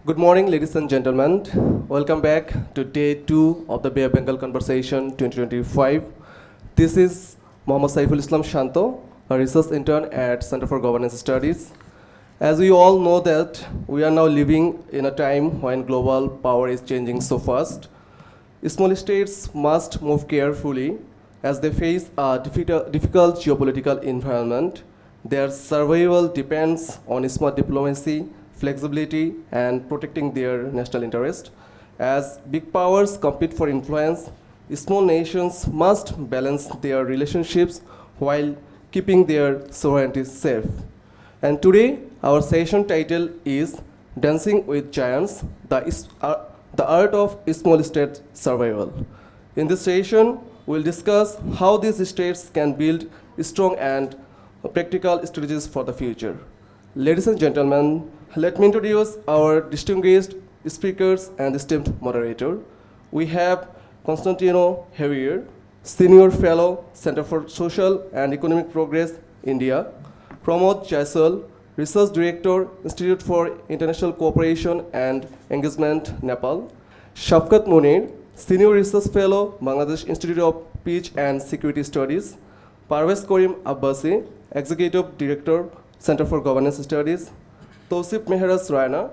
Good morning, ladies and gentlemen. Welcome back to day 2 of the Bay of Bengal Conversation 2025. This is Mohammad Saiful Islam Shanto, a research intern at Center for Governance Studies. As we all know that we are now living in a time when global power is changing so fast. Small states must move carefully as they face a difficult geopolitical environment. Their survival depends on smart diplomacy, flexibility, and protecting their national interest. As big powers compete for influence, small nations must balance their relationships while keeping their sovereignty safe. And today, our session title is Dancing with Giants, the art of small state survival. In this session, we'll discuss how these states can build strong and practical strategies for the future. Ladies and gentlemen, let me introduce our distinguished speakers and esteemed moderator. We have Constantino Xavier, Senior Fellow, Center for Social and Economic Progress, India. Pramod Jaiswal, Research Director, Institute for International Cooperation and Engagement, Nepal. Shafkat Munir, Senior Research Fellow, Bangladesh Institute of Peace and Security Studies. Parvez Karim Abbasi, Executive Director, Center for Governance Studies. Tausif Mehraj Raina,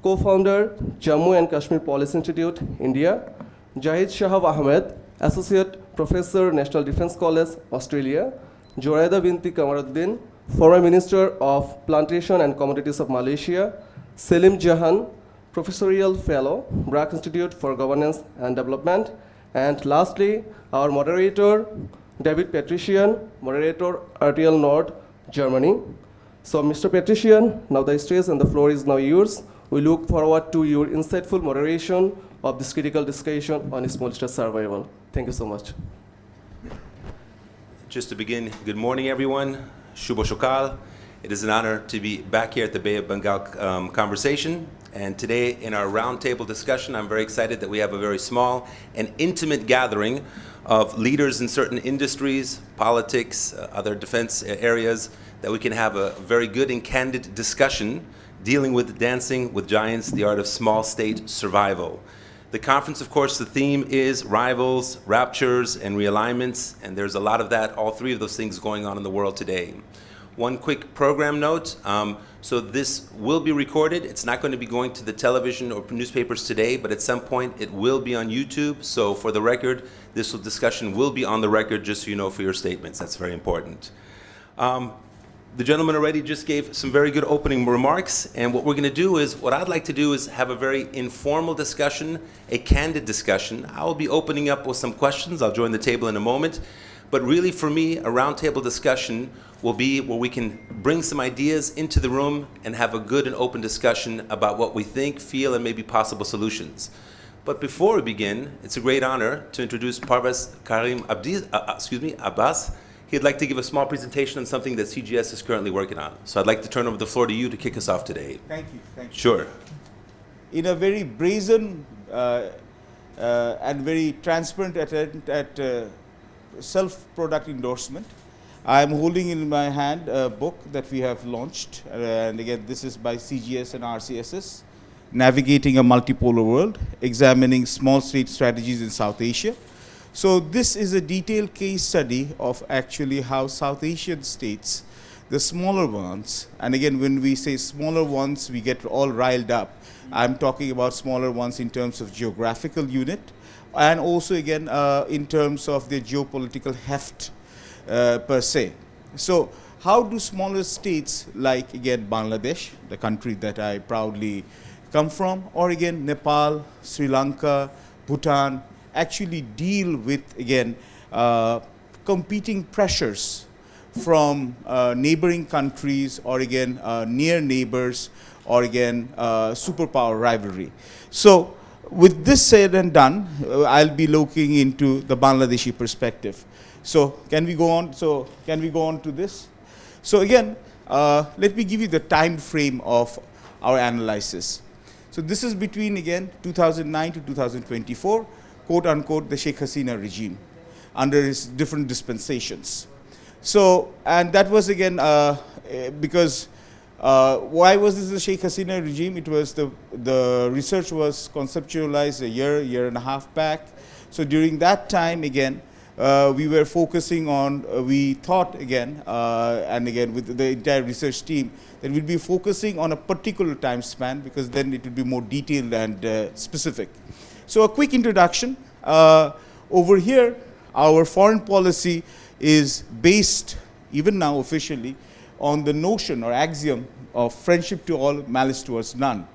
Co-Founder, Jammu and Kashmir Policy Institute, India. Jahid Shahab Ahmed, Associate Professor, National Defence College, Australia. Joraida Binti Kamaruddin, former Minister of Plantation and Commodities of Malaysia. Selim Jahan, Professorial Fellow, Brack Institute for Governance and Development. And lastly, our moderator, David Patrician, moderator, RTL Nord, Germany. So, Mr. Patrician, now the stage and the floor is now yours. We look forward to your insightful moderation of this critical discussion on small state survival. Thank you so much. Just to begin, good morning, everyone. Shubho Shokal. It is an honor to be back here at the Bay of Bengal conversation. And today, in our roundtable discussion, I'm very excited that we have a very small and intimate gathering of leaders in certain industries, politics, other defense areas, that we can have a very good and candid discussion dealing with Dancing with Giants, the art of small state survival. The conference, of course, the theme is rivals, raptures, and realignments, and there's a lot of that, all three of those things going on in the world today. One quick program note, so this will be recorded. It's not going to be going to the television or newspapers today, but at some point it will be on YouTube. So for the record, this discussion will be on the record, just so you know for your statements. That's very important. The gentleman already just gave some very good opening remarks, and what we're going to do is, what I'd like to do is have a very informal discussion, a candid discussion. I will be opening up with some questions. I'll join the table in a moment. But really, for me, a roundtable discussion will be where we can bring some ideas into the room and have a good and open discussion about what we think, feel, and maybe possible solutions. But before we begin, it's a great honor to introduce Parvez Karim Abbas. He'd like to give a small presentation on something that CGS is currently working on. So I'd like to turn over the floor to you to kick us off today. Thank you. Thank you. Sure. In a very brazen and very transparent attempt at self-product endorsement, I'm holding in my hand a book that we have launched. And again, this is by CGS and RCSS, Navigating a Multipolar World, Examining Small State Strategies in South Asia. So this is a detailed case study of actually how South Asian states, the smaller ones, and again, when we say smaller ones, we get all riled up. I'm talking about smaller ones in terms of geographical unit, and also again in terms of their geopolitical heft per se. So how do smaller states like, again, Bangladesh, the country that I proudly come from, or again, Nepal, Sri Lanka, Bhutan, actually deal with, again, competing pressures from neighboring countries, or again, near neighbors, or again, superpower rivalry. So with this said and done, I'll be looking into the Bangladeshi perspective. So can we go on? So can we go on to this? So again, let me give you the time frame of our analysis. So this is between, again, 2009 to 2024, quote unquote, the Sheikh Hasina regime. under his different dispensations. So, and that was again because why was this the Sheikh Hasina regime? It was the research was conceptualized a year and a half back. So during that time again, we were focusing on, we thought again, and again with the entire research team, that we'd be focusing on a particular time span because then it would be more detailed and specific. So a quick introduction. Over here, our foreign policy is based, even now officially, on the notion or axiom of friendship to all, malice towards none.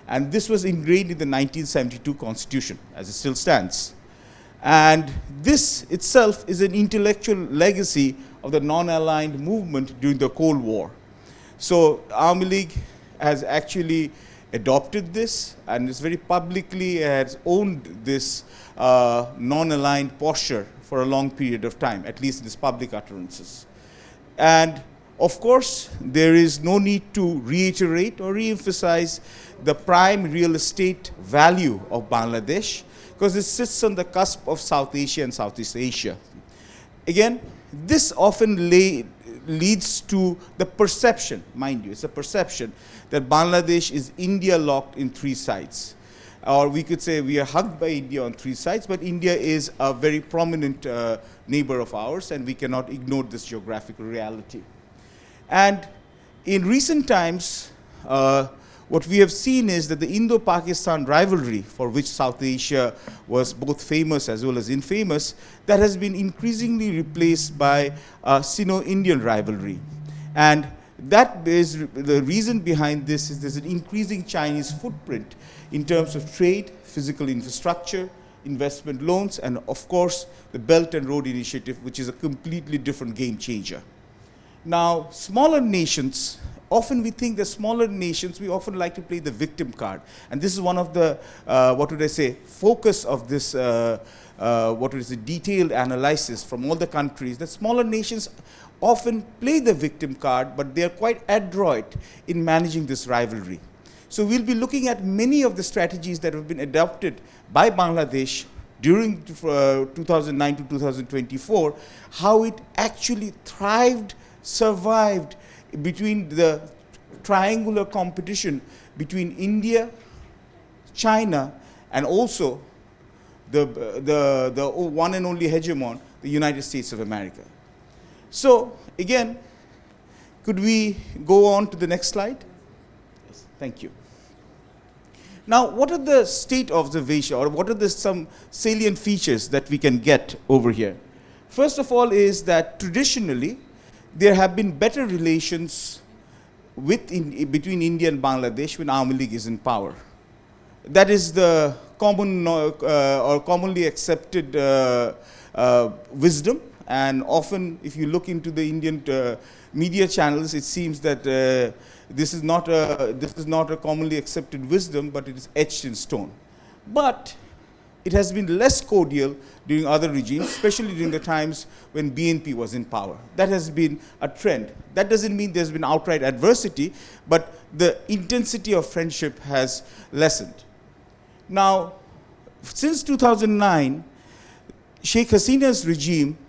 And this was ingrained in the 1972 Constitution, as it still stands. And this itself is an intellectual legacy of the non-aligned movement during the Cold War. So Army League has actually adopted this and is very publicly has owned this non-aligned posture for a long period of time, at least in its public utterances. And of course, there is no need to reiterate or re-emphasize the prime real estate value of Bangladesh, because it sits on the cusp of South Asia and Southeast Asia. Again, this often leads to the perception, mind you, it's a perception that Bangladesh is India locked in three sides. Or we could say we are hugged by India on three sides, but India is a very prominent neighbor of ours, and we cannot ignore this geographical reality. And in recent times, what we have seen is that the Indo-Pakistan rivalry, for which South Asia was both famous as well as infamous, that has been increasingly replaced by a Sino-Indian rivalry. And that is the reason behind this is there's an increasing Chinese footprint in terms of trade, physical infrastructure, investment loans, and of course, the Belt and Road Initiative, which is a completely different game changer. Now, smaller nations, often we think that smaller nations, we often like to play the victim card. And this is one of the, focus of this, detailed analysis from all the countries, that smaller nations often play the victim card, but they are quite adroit in managing this rivalry. So we'll be looking at many of the strategies that have been adopted by Bangladesh during 2009 to 2024, how it actually thrived, survived between the triangular competition between India, China, and also the one and only hegemon, the United States of America. So again, could we go on to the next slide? Yes, thank you. Now, what are the state observation, or what are some salient features that we can get over here? First of all is that traditionally, there have been better relations between India and Bangladesh when Army League is in power. That is the common or commonly accepted wisdom. And often, if you look into the Indian media channels, it seems that this is not a commonly accepted wisdom, but it is etched in stone. But it has been less cordial during other regimes, especially during the times when BNP was in power. That has been a trend. That doesn't mean there's been outright adversity, but the intensity of friendship has lessened. Now, since 2009, Sheikh Hasina's regime,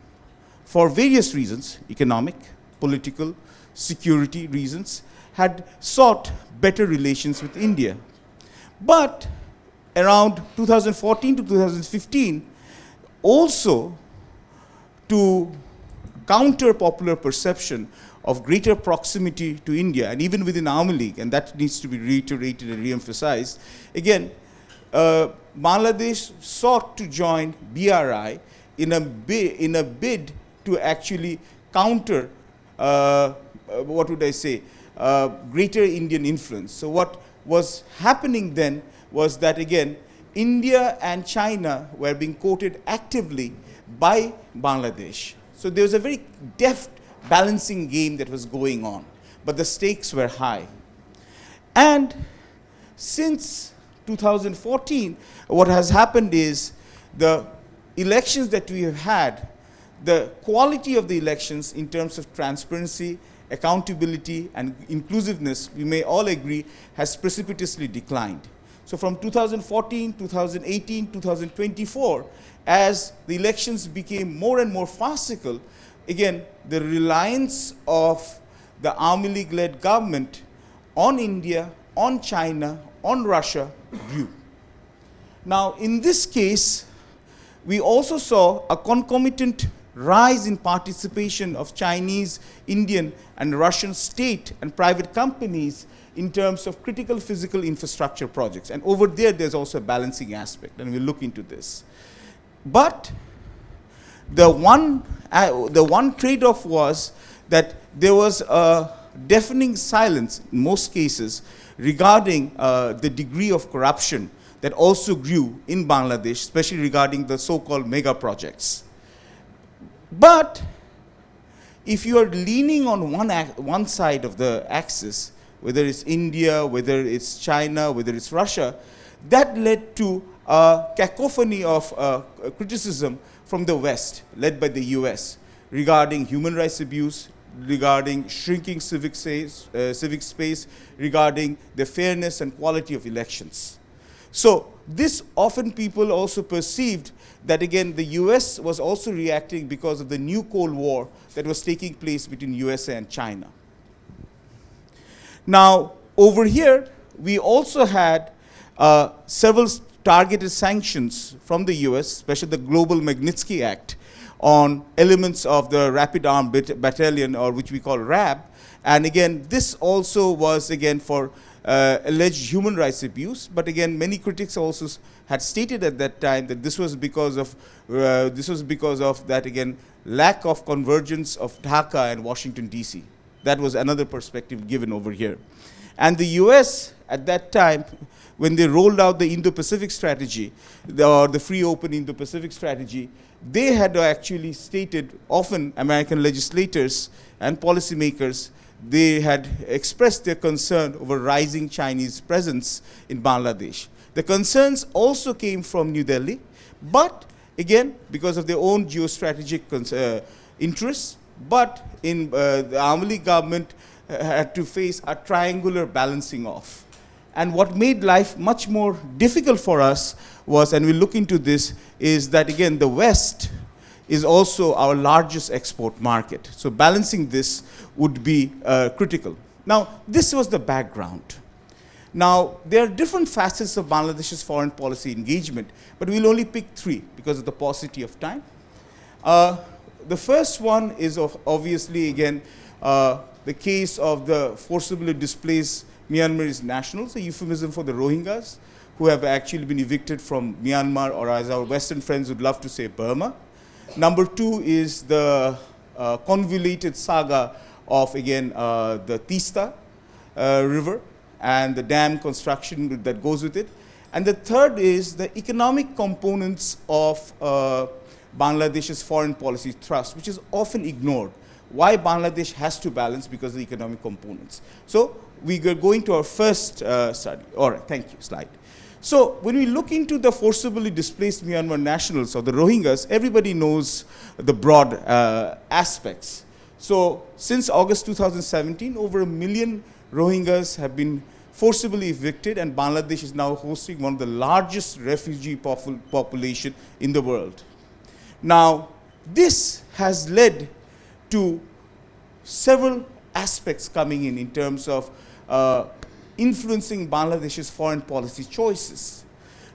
for various reasons, economic, political, security reasons, had sought better relations with India. But around 2014 to 2015, also to counter popular perception of greater proximity to India, and even within Army League, and that needs to be reiterated and re-emphasized, again, Bangladesh sought to join BRI in a bid to actually counter, greater Indian influence. So what was happening then was that, again, India and China were being courted actively by Bangladesh. So there was a very deft balancing game that was going on, but the stakes were high. And since 2014, what has happened is the elections that we have had, the quality of the elections in terms of transparency, accountability, and inclusiveness, we may all agree, has precipitously declined. So from 2014, 2018, 2024, as the elections became more and more farcical, again, the reliance of the Army League-led government on India, on China, on Russia grew. Now, in this case, we also saw a concomitant rise in participation of Chinese, Indian, and Russian state and private companies in terms of critical physical infrastructure projects. And over there, there's also a balancing aspect, and we'll look into this. But the one trade-off was that there was a deafening silence in most cases regarding the degree of corruption that also grew in Bangladesh, especially regarding the so-called mega projects. But if you are leaning on one side of the axis, whether it's India, whether it's China, whether it's Russia, that led to a cacophony of criticism from the West, led by the US, regarding human rights abuse, regarding shrinking civic space, regarding the fairness and quality of elections. So this often people also perceived that, again, the US was also reacting because of the new Cold War that was taking place between USA and China. Now, over here, we also had several targeted sanctions from the US, especially the Global Magnitsky Act, on elements of the Rapid Armed Battalion, or which we call RAB. And again, this also was, again, for alleged human rights abuse. But again, many critics also had stated at that time that this was because of that, again, lack of convergence of Dhaka and Washington, D.C. That was another perspective given over here. And the US at that time, when they rolled out the Indo-Pacific strategy, the free open Indo-Pacific strategy, they had actually stated, often American legislators and policymakers, they had expressed their concern over rising Chinese presence in Bangladesh. The concerns also came from New Delhi, but again, because of their own geostrategic interests, but in the Army League government had to face a triangular balancing off. And what made life much more difficult for us was, and we'll look into this, is that, again, the West is also our largest export market. So balancing this would be critical. Now, this was the background. Now, there are different facets of Bangladesh's foreign policy engagement, but we'll only pick three because of the paucity of time. The first one is obviously, again, the case of the forcibly displaced Myanmarese nationals, a euphemism for the Rohingyas, who have actually been evicted from Myanmar, or as our Western friends would love to say, Burma. Number two is the convoluted saga of, again, the Tista River and the dam construction that goes with it. And the third is the economic components of Bangladesh's foreign policy thrust, which is often ignored. Why Bangladesh has to balance? Because of the economic components. So we are going to our first study. All right, thank you, slide. So when we look into the forcibly displaced Myanmar nationals, or the Rohingyas, everybody knows the broad aspects. So since August 2017, over 1 million Rohingyas have been forcibly evicted, and Bangladesh is now hosting one of the largest refugee population in the world. Now, this has led to several aspects coming in terms of influencing Bangladesh's foreign policy choices.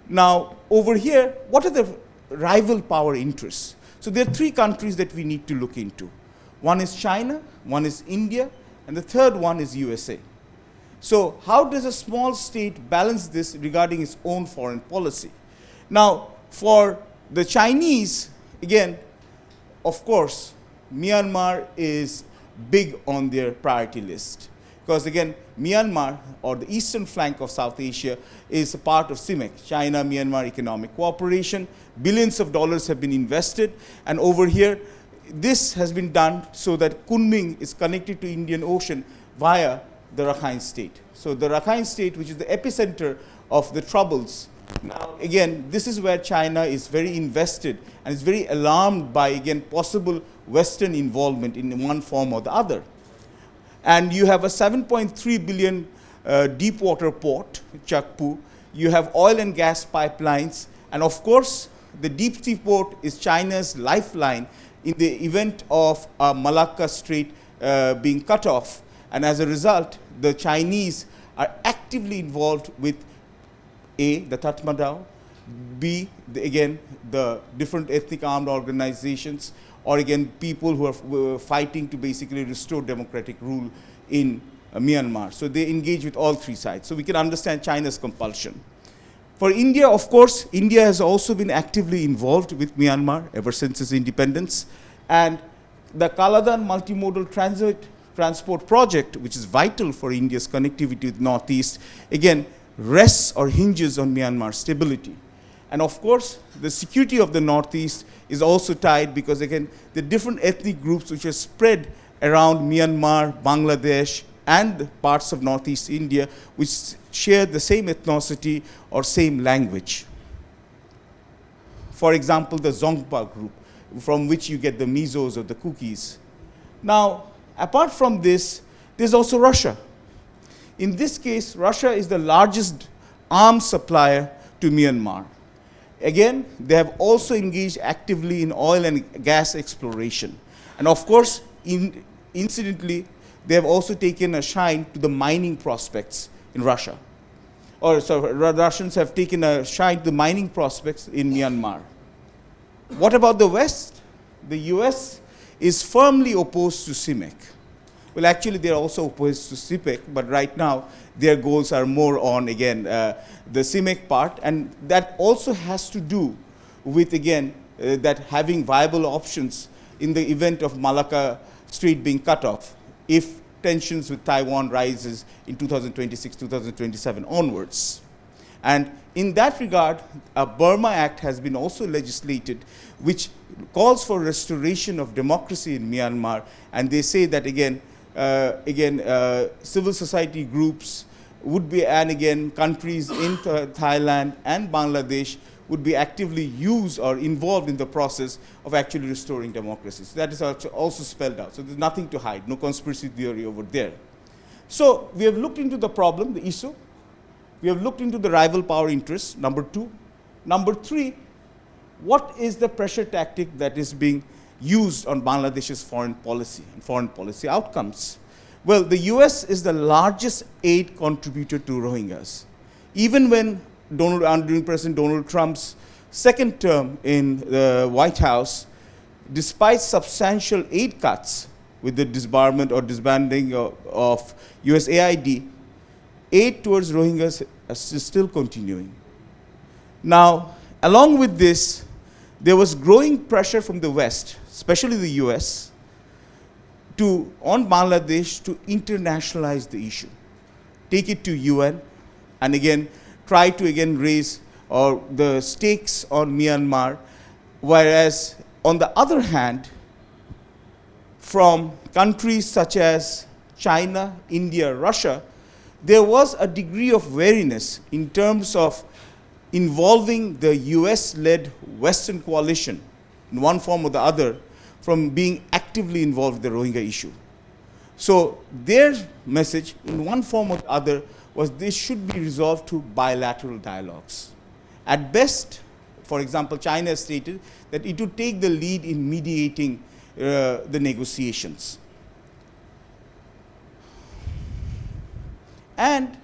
Now, over here, what are the rival power interests? So there are three countries that we need to look into. One is China, one is India, and the third one is USA. So how does a small state balance this regarding its own foreign policy? Now, for the Chinese, again, of course, Myanmar is big on their priority list. Because again, Myanmar, or the eastern flank of South Asia, is a part of CIMEC, China-Myanmar Economic Cooperation. Billions of dollars have been invested, and over here, this has been done so that Kunming is connected to Indian Ocean via the Rakhine State. So the Rakhine State, which is the epicenter of the troubles. Now, again, this is where China is very invested and is very alarmed by, again, possible Western involvement in one form or the other. And you have a 7.3 billion deep water port, Chakpu. you have oil and gas pipelines, and of course, the deep sea port is China's lifeline in the event of Malacca Strait being cut off. And as a result, the Chinese are actively involved with A, the Tatmadaw, B, again, the different ethnic armed organizations, or again, people who are fighting to basically restore democratic rule in Myanmar. So they engage with all three sides. So we can understand China's compulsion. For India, of course, India has also been actively involved with Myanmar ever since its independence. And the Kaladan multimodal transport project, which is vital for India's connectivity with Northeast, again, rests or hinges on Myanmar's stability. And of course, the security of the Northeast is also tied because, again, the different ethnic groups which are spread around Myanmar, Bangladesh, and parts of Northeast India, which share the same ethnicity or same language. For example, the Zongpa group, from which you get the Mizos or the Kukis. Now, apart from this, there's also Russia. In this case, Russia is the largest arms supplier to Myanmar. Again, they have also engaged actively in oil and gas exploration. And of course, incidentally, they have also taken a shine to the mining prospects in Russia. Or so Russians have taken a shine to the mining prospects in Myanmar. What about the West? The US is firmly opposed to CIMEC. Well, actually, they're also opposed to CIPEC, but right now, their goals are more on, again, the CIMEC part, and that also has to do with, again, that having viable options in the event of Malacca Strait being cut off, if tensions with Taiwan rises in 2026, 2027 onwards. And in that regard, a Burma Act has been also legislated, which calls for restoration of democracy in Myanmar, and they say that, again, civil society groups would be, and again, countries in Thailand and Bangladesh would be actively used or involved in the process of actually restoring democracy. So that is also spelled out. So there's nothing to hide, no conspiracy theory over there. So we have looked into the problem, the issue. We have looked into the rival power interests, number 2. Number 3, what is the pressure tactic that is being used on Bangladesh's foreign policy and foreign policy outcomes? Well, the US is the largest aid contributor to Rohingyas. Even when during President Donald Trump's second term in the White House, despite substantial aid cuts with the disbarment or disbanding of USAID, aid towards Rohingyas is still continuing. Now, along with this, there was growing pressure from the West, especially the US, on Bangladesh to internationalize the issue, take it to UN, and again, try to again raise the stakes on Myanmar, whereas on the other hand, from countries such as China, India, Russia, there was a degree of wariness in terms of involving the US-led Western coalition in one form or the other from being actively involved in the Rohingya issue. So their message in one form or the other was this should be resolved through bilateral dialogues. At best, for example, China has stated that it would take the lead in mediating the negotiations. And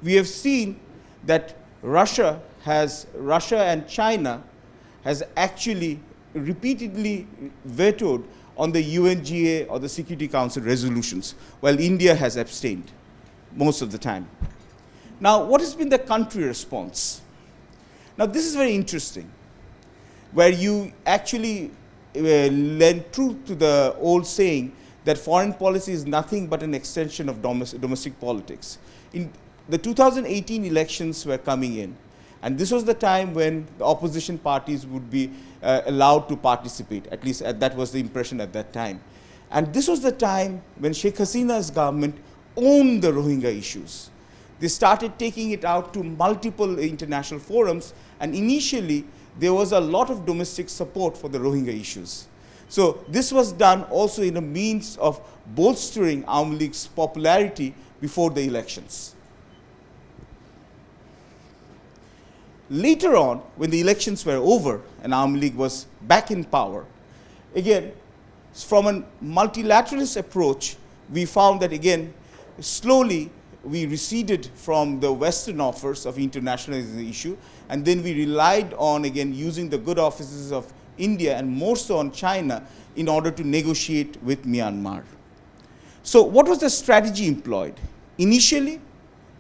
we have seen that Russia and China has actually repeatedly vetoed on the UNGA or the Security Council resolutions, while India has abstained most of the time. Now, what has been the country response? Now, this is very interesting, where you actually lend truth to the old saying that foreign policy is nothing but an extension of domestic politics. In the 2018 elections were coming in, and this was the time when the opposition parties would be allowed to participate, at least that was the impression at that time. And this was the time when Sheikh Hasina's government owned the Rohingya issues. They started taking it out to multiple international forums, and initially there was a lot of domestic support for the Rohingya issues. So this was done also in a means of bolstering Awami League's popularity before the elections. later on, when the elections were over and Army League was back in power, again, from a multilateralist approach, we found that again, slowly we receded from the Western offers of internationalizing the issue, and then we relied on, again, using the good offices of India and more so on China in order to negotiate with Myanmar. So what was the strategy employed? Initially,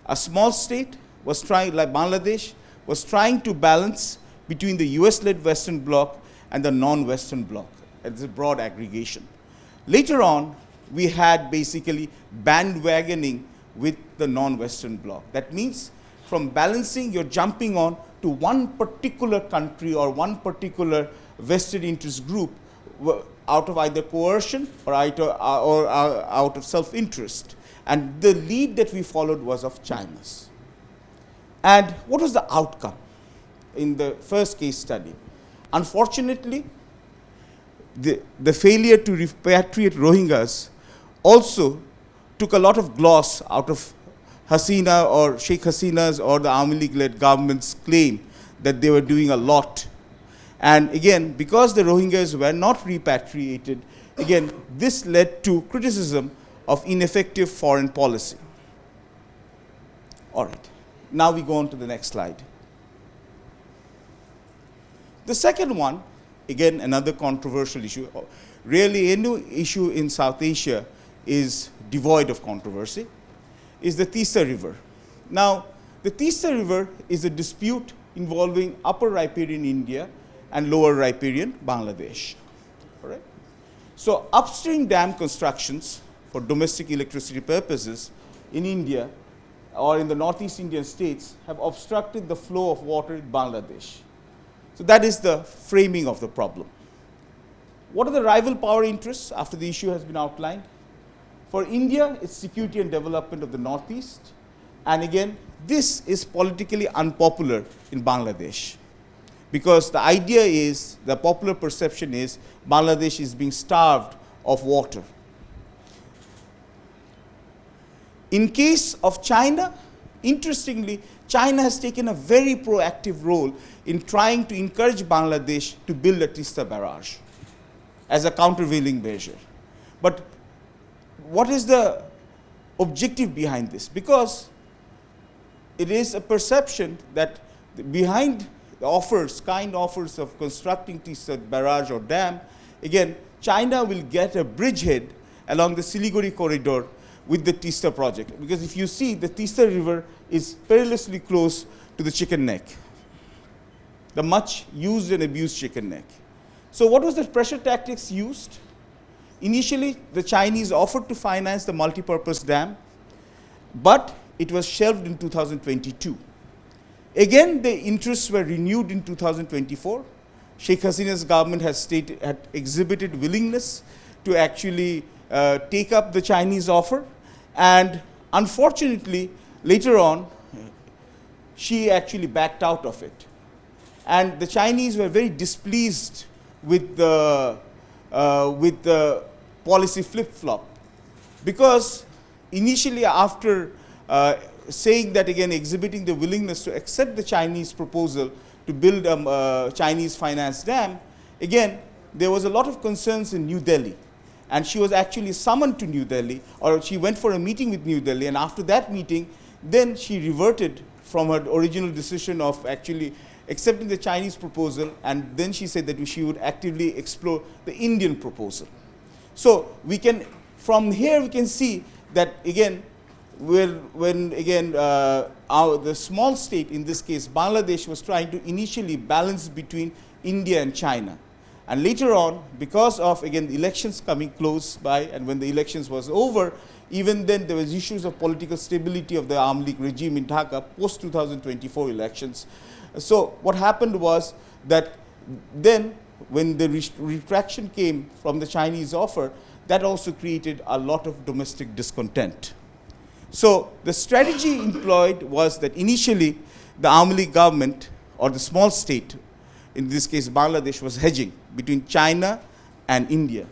a small state was trying, like Bangladesh, was trying to balance between the US-led Western bloc and the non-Western bloc. It's a broad aggregation. Later on, we had basically bandwagoning with the non-Western bloc. That means from balancing, you're jumping on to one particular country or one particular vested interest group out of either coercion or out of self-interest. And the lead that we followed was of China's. And what was the outcome in the first case study? Unfortunately, the failure to repatriate Rohingyas also took a lot of gloss out of Hasina or Sheikh Hasina's or the Army League-led government's claim that they were doing a lot. And again, because the Rohingyas were not repatriated, again, this led to criticism of ineffective foreign policy. All right, now we go on to the next slide. The second one, again, another controversial issue. Really, any issue in South Asia is devoid of controversy, is the Tisa River. Now, the Tisa River is a dispute involving upper riparian India and lower riparian Bangladesh. All right? So upstream dam constructions for domestic electricity purposes in India or in the Northeast Indian states have obstructed the flow of water in Bangladesh. So that is the framing of the problem. What are the rival power interests after the issue has been outlined? For India, it's security and development of the Northeast. And again, this is politically unpopular in Bangladesh. Because the idea is, the popular perception is, Bangladesh is being starved of water. In case of China, interestingly, China has taken a very proactive role in trying to encourage Bangladesh to build a Tista barrage as a countervailing measure. But what is the objective behind this? Because it is a perception that behind the offers, kind offers of constructing Tista barrage or dam, again, China will get a bridgehead along the Siliguri corridor with the Tista project. Because if you see, the Tista River is perilously close to the Chicken Neck, the much used and abused Chicken Neck. So what was the pressure tactics used? Initially, the Chinese offered to finance the multipurpose dam, but it was shelved in 2022. Again, the interests were renewed in 2024. Sheikh Hasina's government had exhibited willingness to actually take up the Chinese offer. And unfortunately, later on, she actually backed out of it. And the Chinese were very displeased with the policy flip-flop. Because initially, after saying that, again, exhibiting the willingness to accept the Chinese proposal to build a Chinese finance dam, again, there was a lot of concerns in New Delhi. And she was actually summoned to New Delhi, or she went for a meeting with New Delhi, and after that meeting, then she reverted from her original decision of actually accepting the Chinese proposal, and then she said that she would actively explore the Indian proposal. So we can, from here we can see that again, the small state, in this case Bangladesh, was trying to initially balance between India and China. And later on, because of, again, the elections coming close by, and when the elections was over, even then there was issues of political stability of the Army League regime in Dhaka post-2024 elections. So what happened was that then when the retraction came from the Chinese offer, that also created a lot of domestic discontent. So the strategy employed was that initially the Army League government, or the small state, in this case Bangladesh, was hedging between China and India.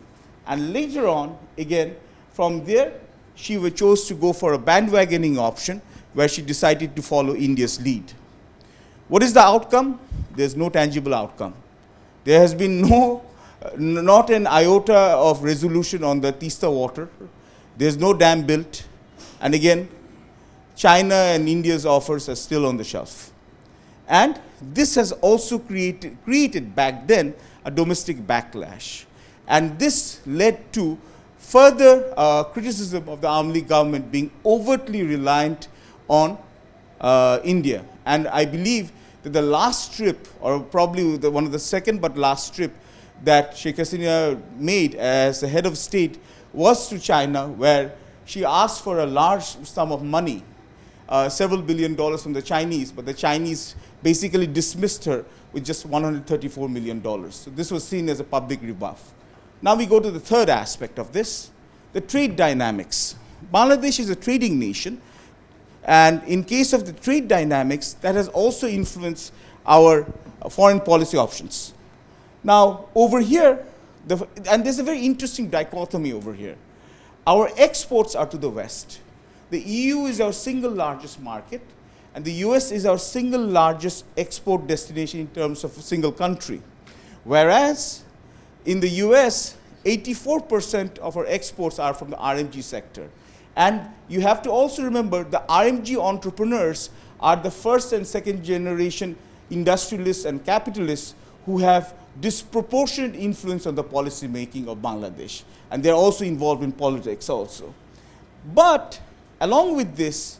And later on, again, from there, she chose to go for a bandwagoning option where she decided to follow India's lead. What is the outcome? There's no tangible outcome. There has been not an iota of resolution on the Teesta water. There's no dam built. And again, China and India's offers are still on the shelf. And this has also created back then a domestic backlash. And this led to further criticism of the Army League government being overtly reliant on India. And I believe that the last trip, or probably one of the second but last trip that Sheikh Hasina made as the head of state was to China, where she asked for a large sum of money, several $billion from the Chinese, but the Chinese basically dismissed her with just $134 million. So this was seen as a public rebuff. Now we go to the third aspect of this, the trade dynamics. Bangladesh is a trading nation, and in case of the trade dynamics, that has also influenced our foreign policy options. Now, over here, and there's a very interesting dichotomy over here. Our exports are to the West. The EU is our single largest market, and the US is our single largest export destination in terms of a single country. Whereas, in the US, 84% of our exports are from the RMG sector. And you have to also remember the RMG entrepreneurs are the first and second generation industrialists and capitalists who have disproportionate influence on the policy making of Bangladesh. And they're also involved in politics also. But along with this,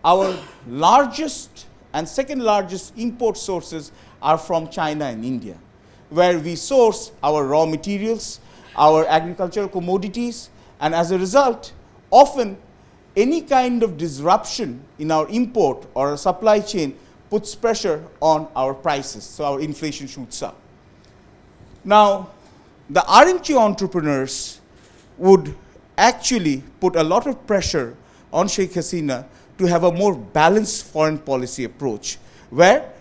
our largest and second largest import sources are from China and India, where we source our raw materials, our agricultural commodities, and as a result, often any kind of disruption in our import or our supply chain puts pressure on our prices, so our inflation shoots up. Now, the RMG entrepreneurs would actually put a lot of pressure on Sheikh Hasina to have a more balanced foreign policy approach, where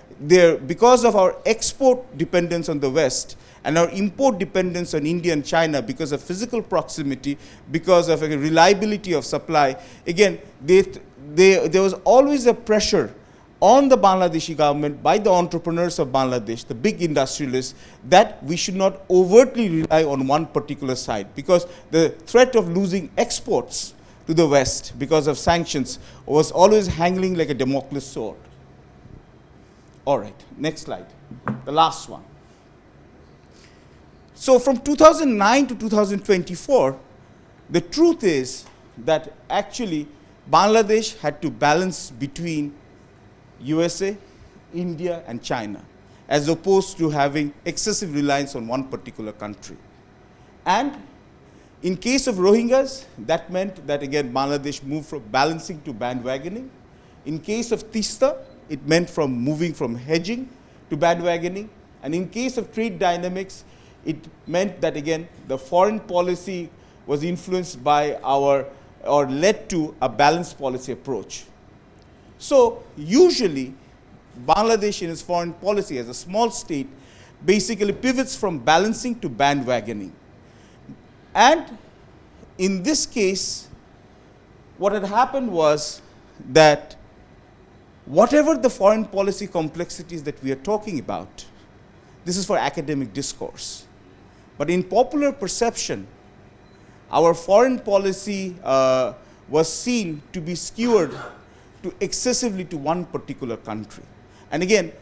because of our export dependence on the West and our import dependence on India and China because of physical proximity, because of a reliability of supply, again, there was always a pressure on the Bangladeshi government by the entrepreneurs of Bangladesh, the big industrialists, that we should not overtly rely on one particular side, because the threat of losing exports to the West because of sanctions was always hanging like a Damocles sword. All right, next slide, the last one. So from 2009 to 2024, the truth is that actually Bangladesh had to balance between USA, India, and China, as opposed to having excessive reliance on one particular country. And in case of Rohingyas, that meant that again Bangladesh moved from balancing to bandwagoning. In case of Teesta, it meant from moving from hedging to bandwagoning. And in case of trade dynamics, it meant that again the foreign policy was influenced by or led to a balanced policy approach. So usually Bangladesh in its foreign policy as a small state basically pivots from balancing to bandwagoning. And in this case, what had happened was that whatever the foreign policy complexities that we are talking about, this is for academic discourse. But in popular perception, our foreign policy was seen to be skewered excessively to one particular country. And again,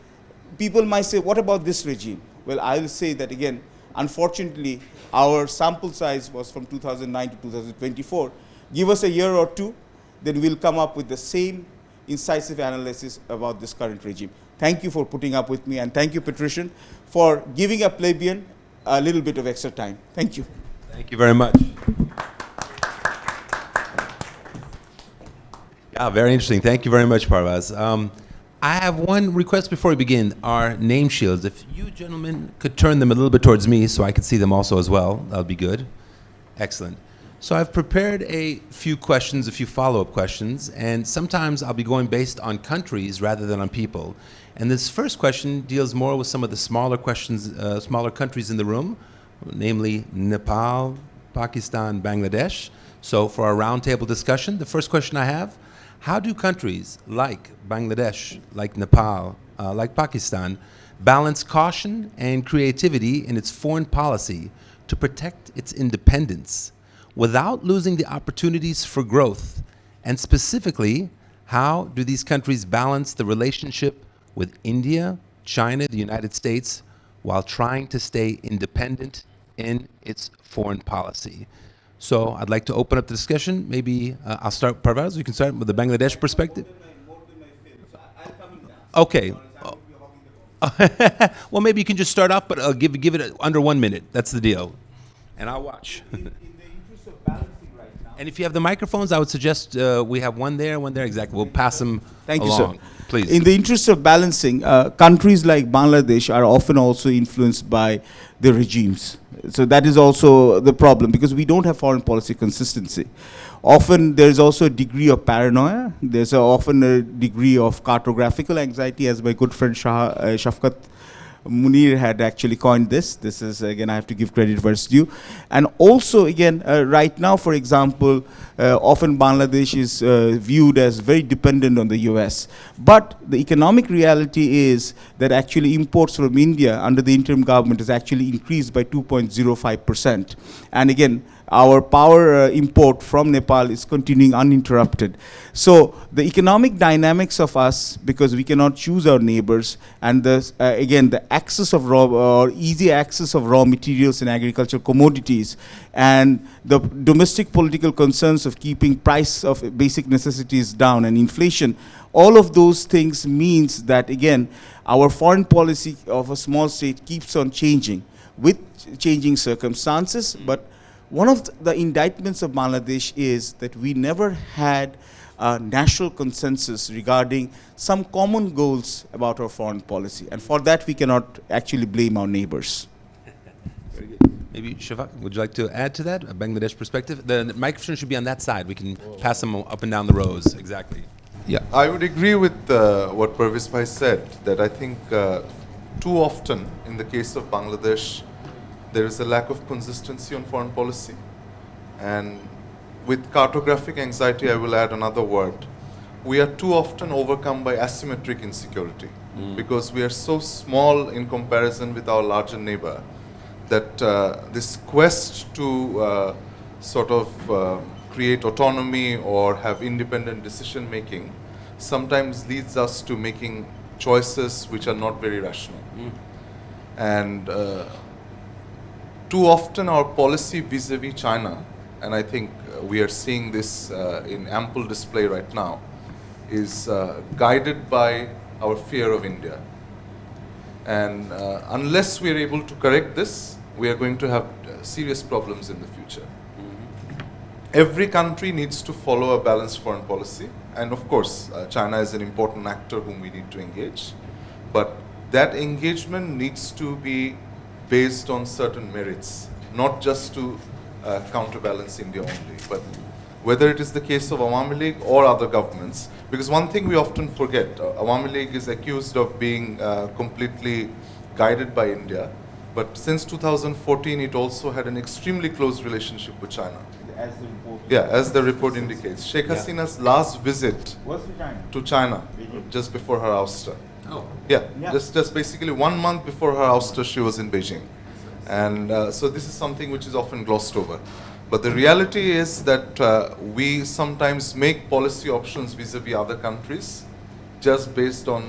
people might say, what about this regime? Well, I'll say that again, unfortunately, our sample size was from 2009 to 2024. Give us a year or two, then we'll come up with the same incisive analysis about this current regime. Thank you for putting up with me, and thank you, Patrician, for giving a plebeian a little bit of extra time. Thank you. Thank you very much. Yeah, very interesting. Thank you very much, Parvaz. I have one request before we begin. Our name shields, if you gentlemen could turn them a little bit towards me so I can see them also as well, that would be good. Excellent. So I've prepared a few questions, a few follow-up questions, and sometimes I'll be going based on countries rather than on people. And this first question deals more with some of the smaller questions, smaller countries in the room, namely Nepal, Pakistan, Bangladesh. So for our roundtable discussion, the first question I have, how do countries like Bangladesh, like Nepal, like Pakistan, balance caution and creativity in its foreign policy to protect its independence without losing the opportunities for growth? And specifically, how do these countries balance the relationship with India, China, the United States, while trying to stay independent in its foreign policy? So I'd like to open up the discussion. Maybe I'll start, Parvaz, you can start with the Bangladesh perspective. Okay. Well, maybe you can just start off, but give it under 1 minute. That's the deal. And I'll watch. In the interest of balancing right now. And if you have the microphones, I would suggest we have one there. Exactly. We'll pass them Thank along. you, sir. Please. In the interest of balancing, countries like Bangladesh are often also influenced by the regimes. So that is also the problem, because we don't have foreign policy consistency. Often there is also a degree of paranoia. There's often a degree of cartographical anxiety, as my good friend Shafkat Munir had actually coined this. This is, again, I have to give credit where it's due. And also, again, right now, for example, often Bangladesh is viewed as very dependent on the US. But the economic reality is that actually imports from India under the interim government has actually increased by 2.05%. And again, our power import from Nepal is continuing uninterrupted. So the economic dynamics of us, because we cannot choose our neighbors, and again, the access of easy access of raw materials and agricultural commodities, and the domestic political concerns of keeping price of basic necessities down and inflation, all of those things means that, again, our foreign policy of a small state keeps on changing with changing circumstances. But one of the indictments of Bangladesh is that we never had a national consensus regarding some common goals about our foreign policy. And for that, we cannot actually blame our neighbors. Very good. Maybe, Shafak, would you like to add to that, a Bangladesh perspective? The microphone should be on that side. We can pass them up and down the rows. Exactly. Yeah. I would agree with what Parvez Bhai said, that I think too often in the case of Bangladesh, there is a lack of consistency on foreign policy. And with cartographic anxiety, I will add another word. We are too often overcome by asymmetric insecurity because we are so small in comparison with our larger neighbor that this quest to sort of create autonomy or have independent decision making sometimes leads us to making choices which are not very rational. And too often our policy vis-a-vis China, and I think we are seeing this in ample display right now, is guided by our fear of India. And unless we are able to correct this, we are going to have serious problems in the future. Every country needs to follow a balanced foreign policy. And of course, China is an important actor whom we need to engage. But that engagement needs to be based on certain merits, not just to counterbalance India only, but whether it is the case of Awami League or other governments. Because one thing we often forget, Awami League is accused of being completely guided by India, but since 2014 it also had an extremely close relationship with China. As the report, as the report indicates. Sheikh Hasina's last visit to China just before her ouster. Oh. Yeah, just basically 1 month before her ouster, she was in Beijing. And so this is something which is often glossed over. But the reality is that we sometimes make policy options vis-a-vis other countries just based on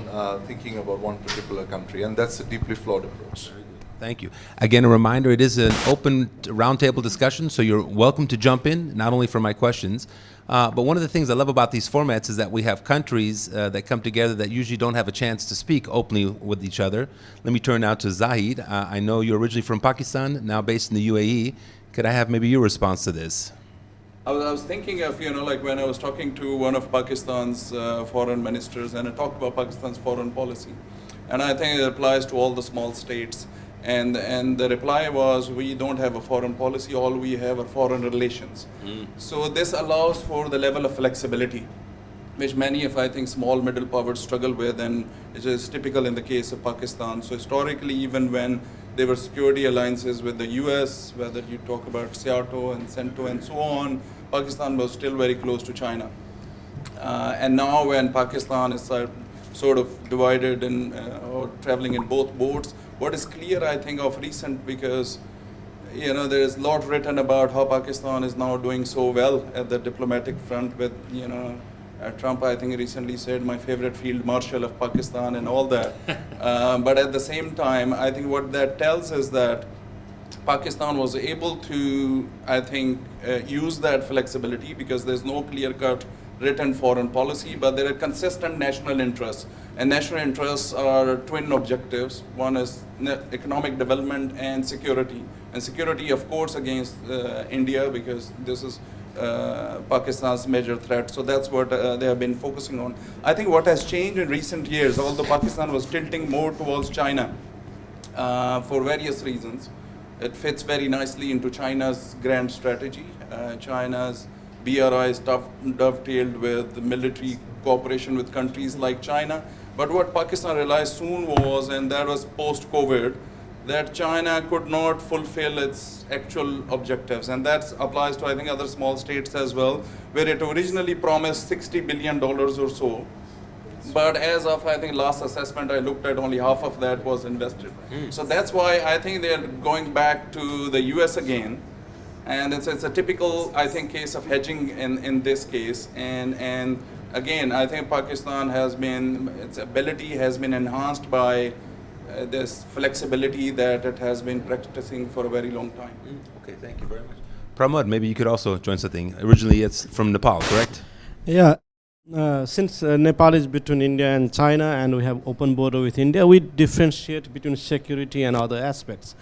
thinking about one particular country. And that's a deeply flawed approach. Thank you. Again, a reminder, it is an open roundtable discussion, so you're welcome to jump in, not only for my questions, but one of the things I love about these formats is that we have countries that come together that usually don't have a chance to speak openly with each other. Let me turn now to Zahid. I know you're originally from Pakistan, now based in the UAE. Could I have maybe your response to this? I was thinking of, like when I was talking to one of Pakistan's foreign ministers, and I talked about Pakistan's foreign policy. And I think it applies to all the small states. And the reply was, we don't have a foreign policy, all we have are foreign relations. So this allows for the level of flexibility, which many of, I think, small middle powers struggle with, and it is typical in the case of Pakistan. So historically, even when there were security alliances with the US, whether you talk about SEATO and CENTO and so on, Pakistan was still very close to China. And now when Pakistan is sort of divided in or traveling in both boats. What is clear, I think, of recent, because there is a lot written about how Pakistan is now doing so well at the diplomatic front with, Trump, I think, recently said, my favorite field marshal of Pakistan and all that. But at the same time, I think what that tells is that Pakistan was able to, I think, use that flexibility because there's no clear-cut written foreign policy, but there are consistent national interests. And national interests are twin objectives. One is economic development and security. And security, of course, against India, because this is Pakistan's major threat. So that's what they have been focusing on. I think what has changed in recent years, although Pakistan was tilting more towards China for various reasons, it fits very nicely into China's grand strategy. China's BRI is dovetailed with military cooperation with countries like China. But what Pakistan realized soon was, and that was post-COVID, that China could not fulfill its actual objectives. And that applies to, I think, other small states as well, where it originally promised $60 billion or so. But as of, I think, last assessment I looked at, only half of that was invested. So that's why I think they're going back to the US again. And it's a typical, I think, case of hedging in this case. And again, I think Pakistan has been, its ability has been enhanced by this flexibility that it has been practicing for a very long time. Okay, thank you very much. Pramod, maybe you could also join something. Originally, it's from Nepal, correct? Yeah. Since Nepal is between India and China and we have open border with India, we differentiate between security and other aspects.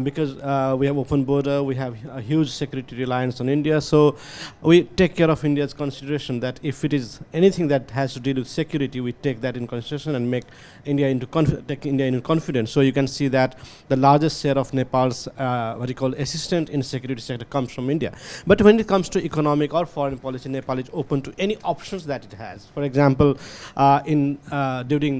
Because we have open border, we have a huge security reliance on India, so we take care of India's consideration that if it is anything that has to deal with security, we take that in consideration and make India into take India into confidence. So you can see that the largest share of Nepal's what you call assistance in security sector comes from India. But when it comes to economic or foreign policy, Nepal is open to any options that it has. For example, during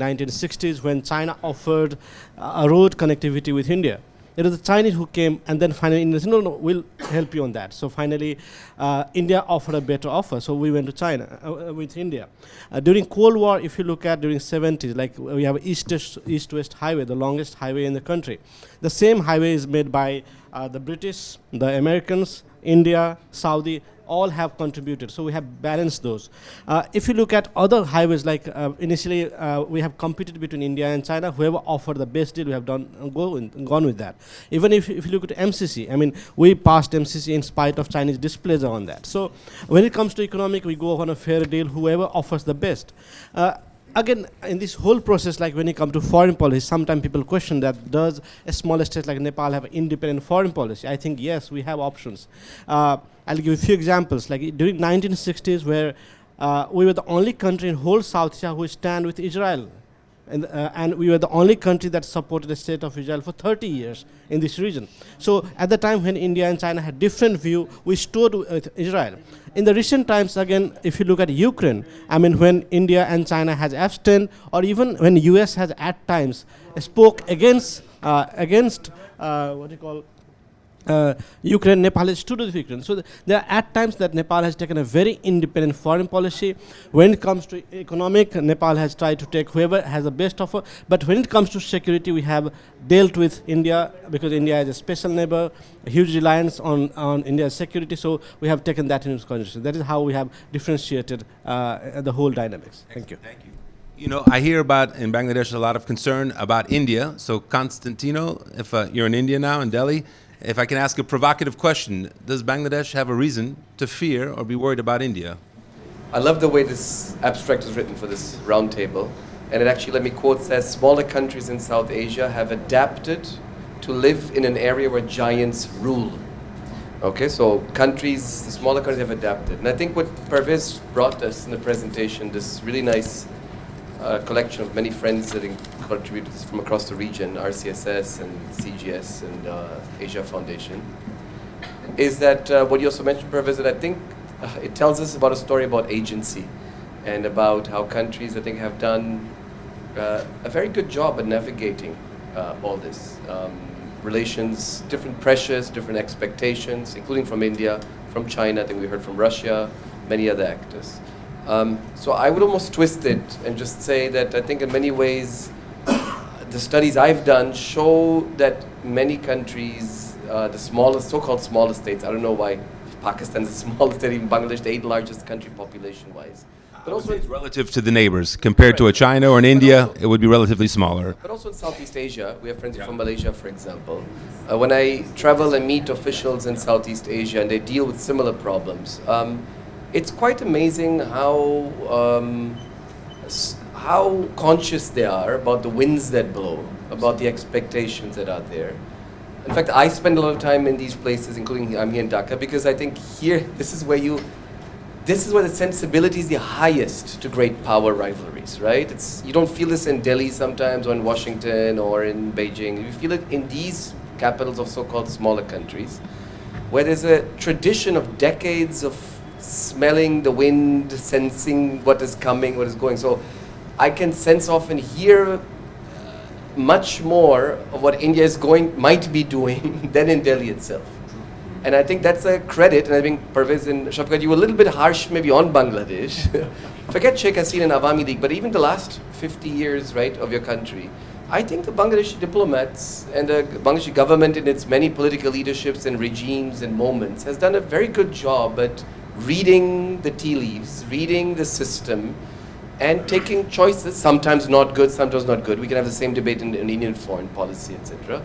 1960s, when China offered a road connectivity with India, it was the Chinese who came, and then finally India said, no, we'll help you on that. So finally, India offered a better offer, so we went to China with India. During Cold War, if you look at during 70s, like we have East-West highway, the longest highway in the country. The same highway is made by the British, the Americans, India, Saudi, all have contributed. So we have balanced those. If you look at other highways, like initially we have competed between India and China. Whoever offered the best deal, we have gone with that. Even if you look at MCC, I mean, we passed MCC in spite of Chinese displeasure on that. So when it comes to economic, we go on a fair deal, whoever offers the best. Again, in this whole process, like when it comes to foreign policy, sometimes people question that does a smaller state like Nepal have an independent foreign policy? I think yes, we have options. I'll give you a few examples. Like during 1960s, where we were the only country in whole South Asia who stand with Israel. And we were the only country that supported the state of Israel for 30 years in this region. So at the time when India and China had different view, we stood with Israel. In the recent times, again, if you look at Ukraine, I mean, when India and China has abstained, or even when US has at times spoke against Ukraine, Nepal has stood with Ukraine. So there are at times that Nepal has taken a very independent foreign policy. When it comes to economic, Nepal has tried to take whoever has the best offer. But when it comes to security, we have dealt with India because India is a special neighbor, a huge reliance on India's security. So we have taken that into consideration. That is how we have differentiated the whole dynamics. Thank you. Thank you. You know, I hear about in Bangladesh a lot of concern about India. So Constantino, if you're in India now, in Delhi, if I can ask a provocative question, does Bangladesh have a reason to fear or be worried about India? I love the way this abstract is written for this roundtable. And it actually, let me quote, says, smaller countries in South Asia have adapted to live in an area where giants rule. Okay, so countries, the smaller countries have adapted. And I think what Pervez brought us in the presentation, this really nice collection of many friends that contributed from across the region, RCSS and CGS and Asia Foundation, is that what you also mentioned, Pervez, that I think it tells us about a story about agency and about how countries, I think, have done a very good job at navigating all this. Relations, different pressures, different expectations, including from India, from China, I think we heard from Russia, many other actors. So I would almost twist it and just say that I think in many ways the studies I've done show that many countries, the smallest, so-called smallest states, I don't know why Pakistan's the smallest state, even Bangladesh, the 8th largest country population-wise. But also it's relative to the neighbors. Compared to a China or an India, it would be relatively smaller. But also in Southeast Asia, we have friends from Malaysia, for example. When I travel and meet officials in Southeast Asia and they deal with similar problems, it's quite amazing how conscious they are about the winds that blow, about the expectations that are there. In fact, I spend a lot of time in these places, including I'm here in Dhaka, because I think here, this is where the sensibility is the highest to great power rivalries, right? You don't feel this in Delhi sometimes, or in Washington, or in Beijing. You feel it in these capitals of so-called smaller countries, where there's a tradition of decades of smelling the wind, sensing what is coming, what is going. So I can sense often hear much more of what India might be doing than in Delhi itself. And I think that's a credit, and I think Pervez and Shafqat, you were a little bit harsh maybe on Bangladesh. Forget Sheikh Hasina and Awami League, but even the last 50 years, right, of your country, I think the Bangladeshi diplomats and the Bangladeshi government in its many political leaderships and regimes and moments has done a very good job at reading the tea leaves, reading the system, and taking choices, sometimes not good, sometimes not good. We can have the same debate in Indian foreign policy, etc.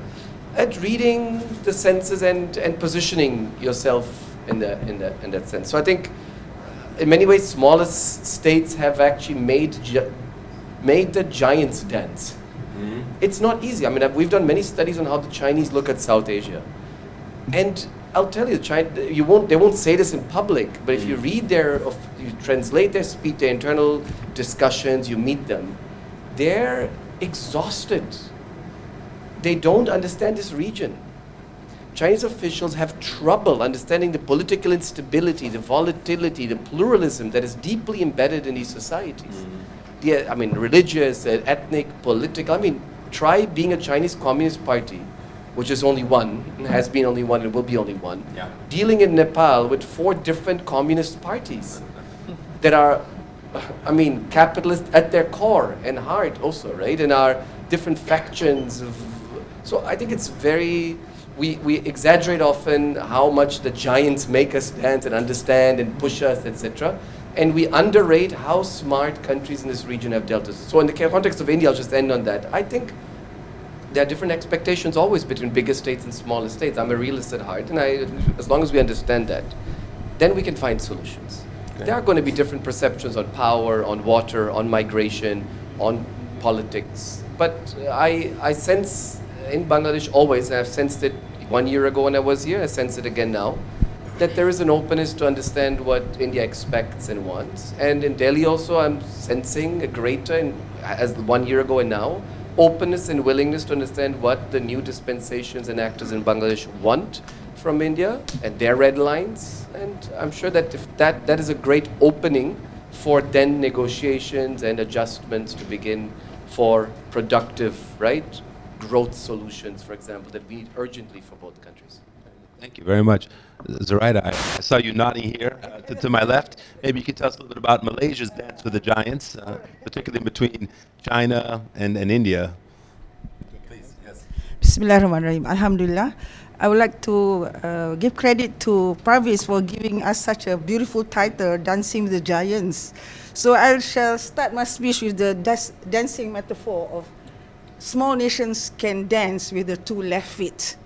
At reading the senses and positioning yourself in that sense. So I think, in many ways, smallest states have actually made the giants dance. Mm-hmm. It's not easy. I mean, we've done many studies on how the Chinese look at South Asia, and I'll tell you, they won't say this in public, but if you read you translate their speech, their internal discussions, you meet them, they're exhausted. They don't understand this region. Chinese officials have trouble understanding the political instability, the volatility, the pluralism that is deeply embedded in these societies. Mm-hmm. Religious, ethnic, political. Try being a Chinese Communist Party, which is only one, has been only one, and will be only one, dealing in Nepal with 4 different communist parties that are, capitalist at their core and heart also, right? And are different factions of. So I think it's we exaggerate often how much the giants make us dance and understand and push us, etc. And we underrate how smart countries in this region have dealt with it. So in the context of India, I'll just end on that. I think there are different expectations always between bigger states and smaller states. I'm a realist at heart, and as long as we understand that, then we can find solutions. Okay. There are going to be different perceptions on power, on water, on migration, on politics. But I sense in Bangladesh always, and I've sensed it 1 year ago when I was here, I sense it again now, that there is an openness to understand what India expects and wants. And in Delhi also, I'm sensing a greater, as 1 year ago and now, openness and willingness to understand what the new dispensations and actors in Bangladesh want from India and their red lines. And I'm sure that if that is a great opening for then negotiations and adjustments to begin for productive, right, growth solutions, for example, that we need urgently for both countries. Thank you very much. Zoraida, I saw you nodding here to my left. Maybe you could tell us a little bit about Malaysia's dance with the giants, particularly between China and India. Please, yes. Bismillahirrahmanirrahim. Alhamdulillah. I would like to give credit to Parviz for giving us such a beautiful title, Dancing with the Giants. So I shall start my speech with the dancing metaphor of small nations can dance with the 2 left feet.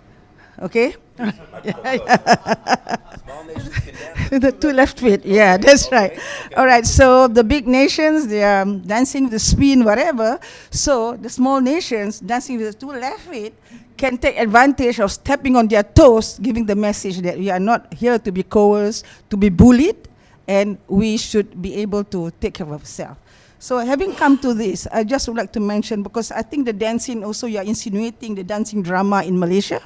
Okay? Small nations can dance with the 2 left feet. Yeah, that's right. Okay. All right. So the big nations, they are dancing with the spin, whatever. So the small nations dancing with the 2 left feet can take advantage of stepping on their toes, giving the message that we are not here to be coerced, to be bullied, and we should be able to take care of ourselves. So having come to this, I just would like to mention, because I think the dancing also, you are insinuating the dancing drama in Malaysia.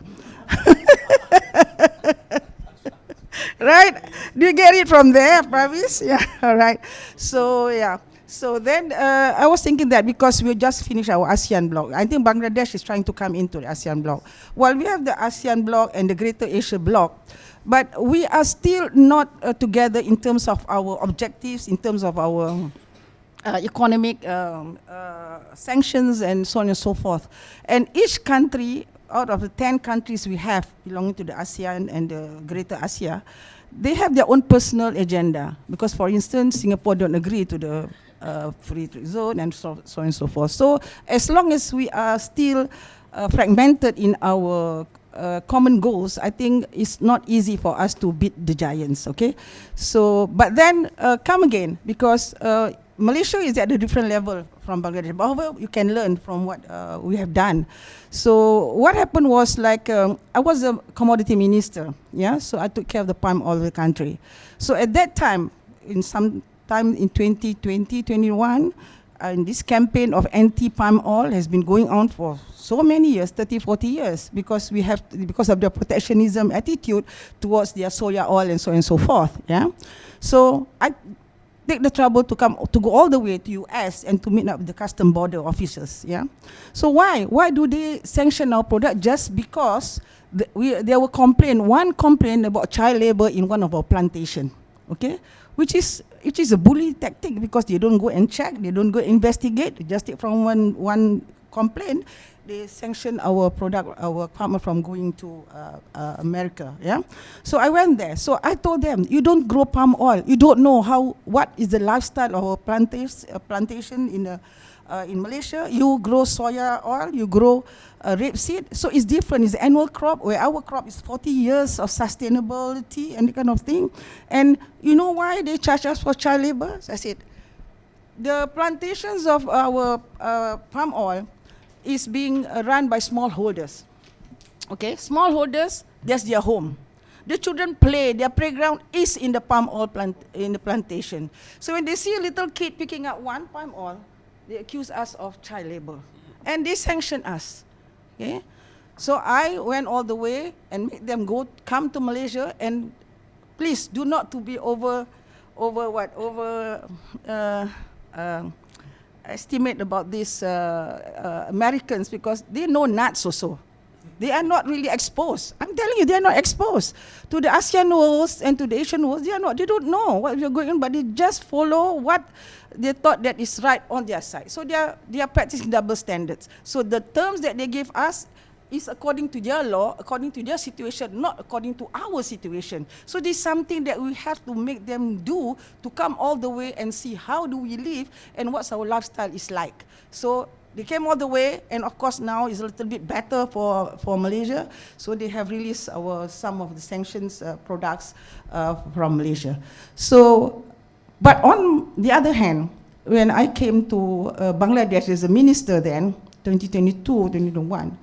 Right? Do you get it from there, Pravis? Yeah, all right. So, yeah. So then I was thinking that because we just finished our ASEAN bloc, I think Bangladesh is trying to come into the ASEAN bloc. While we have the ASEAN bloc and the Greater Asia bloc, but we are still not together in terms of our objectives, in terms of our economic sanctions and so on and so forth. And each country, out of the 10 countries we have belonging to the ASEAN and the Greater Asia, they have their own personal agenda. Because, for instance, Singapore don't agree to the free trade zone and so on and so forth. So as long as we are still fragmented in our common goals, I think it's not easy for us to beat the giants, okay? So, but then come again, because Malaysia is at a different level from Bangladesh. However, you can learn from what we have done. So what happened was, like, I was a commodity minister, yeah? So I took care of the palm oil of the country. So at that time, in some time in 2020, 21, and this campaign of anti-palm oil has been going on for so many years, 30, 40 years, because we have, because of their protectionism attitude towards their soya oil and so on and so forth, yeah? So I take the trouble to go all the way to US and to meet up with the custom border officers, yeah? So why do they sanction our product? Just because there were one complaint about child labor in one of our plantation, okay? Which is a bully tactic, because they don't go and check, they don't go investigate, they just take from one complaint, they sanction our product, our farmer from going to America, yeah? So I went there. So I told them, you don't grow palm oil. You don't know what is the lifestyle of our plantation in Malaysia. You grow soya oil, you grow rapeseed. So it's different. It's an annual crop, where our crop is 40 years of sustainability and that kind of thing. And you know why they charge us for child labor? So I said, the plantations of our palm oil is being run by smallholders. Okay, smallholders, that's their home. The children play, their playground is in the palm oil in the plantation. So when they see a little kid picking up one palm oil, they accuse us of child labor. And they sanction us. Okay? So I went all the way and made them come to Malaysia, and please do not to be estimate about these Americans, because they know nuts also. They are not really exposed. I'm telling you, they are not exposed to the ASEAN rules and to the Asian rules. They don't know what we're going on, but they just follow what they thought that is right on their side. So they are practicing double standards. So the terms that they give us is according to their law, according to their situation, not according to our situation. So this is something that we have to make them do, to come all the way and see how do we live and what's our lifestyle is like. So they came all the way, and of course now it's a little bit better for Malaysia. So they have released some of the sanctions products from Malaysia. So, but on the other hand, when I came to Bangladesh as a minister then, 2022, 2021,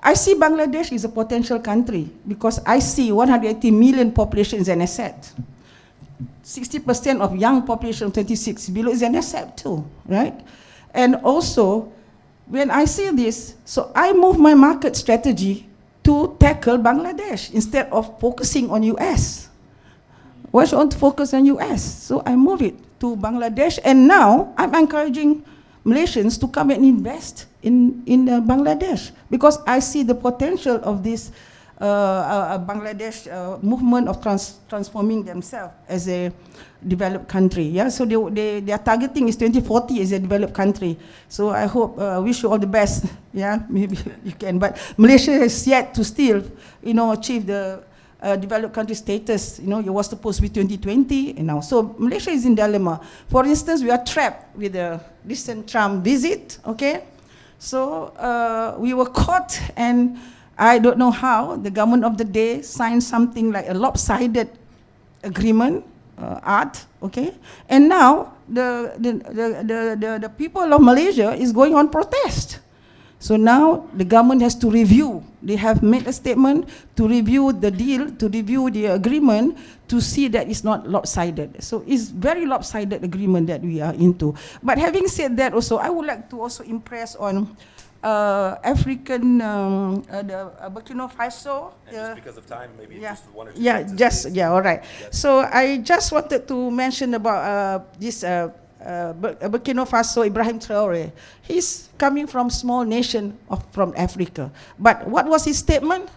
I see Bangladesh is a potential country, because I see 180 million population is an asset. 60% of young population 26 below is an asset too, right? And also, when I see this, so I move my market strategy to tackle Bangladesh instead of focusing on US. Why should I want to focus on US? So I move it to Bangladesh, and now I'm encouraging Malaysians to come and invest in Bangladesh, because I see the potential of this Bangladesh movement of transforming themselves as a developed country. Yeah, so their targeting is 2040 as a developed country. So I hope, wish you all the best. Yeah, maybe you can. But Malaysia has yet to still, achieve the developed country status. It was supposed to be 2020, now. So Malaysia is in dilemma. For instance, we are trapped with the recent Trump visit. Okay, so we were caught, and I don't know how the government of the day signed something like a lopsided agreement, okay, and now the people of Malaysia is going on protest. So now the government has to review. They have made a statement to review the deal, to review the agreement, to see that it's not lopsided. So it's very lopsided agreement that we are into. But having said that, also I would like to also impress on African, the Burkina Faso. Just because of time, maybe yeah, just one or two all right. Yes. So I just wanted to mention about this Burkina Faso, Ibrahim Traore. He's coming from small nation from Africa. But what was his statement?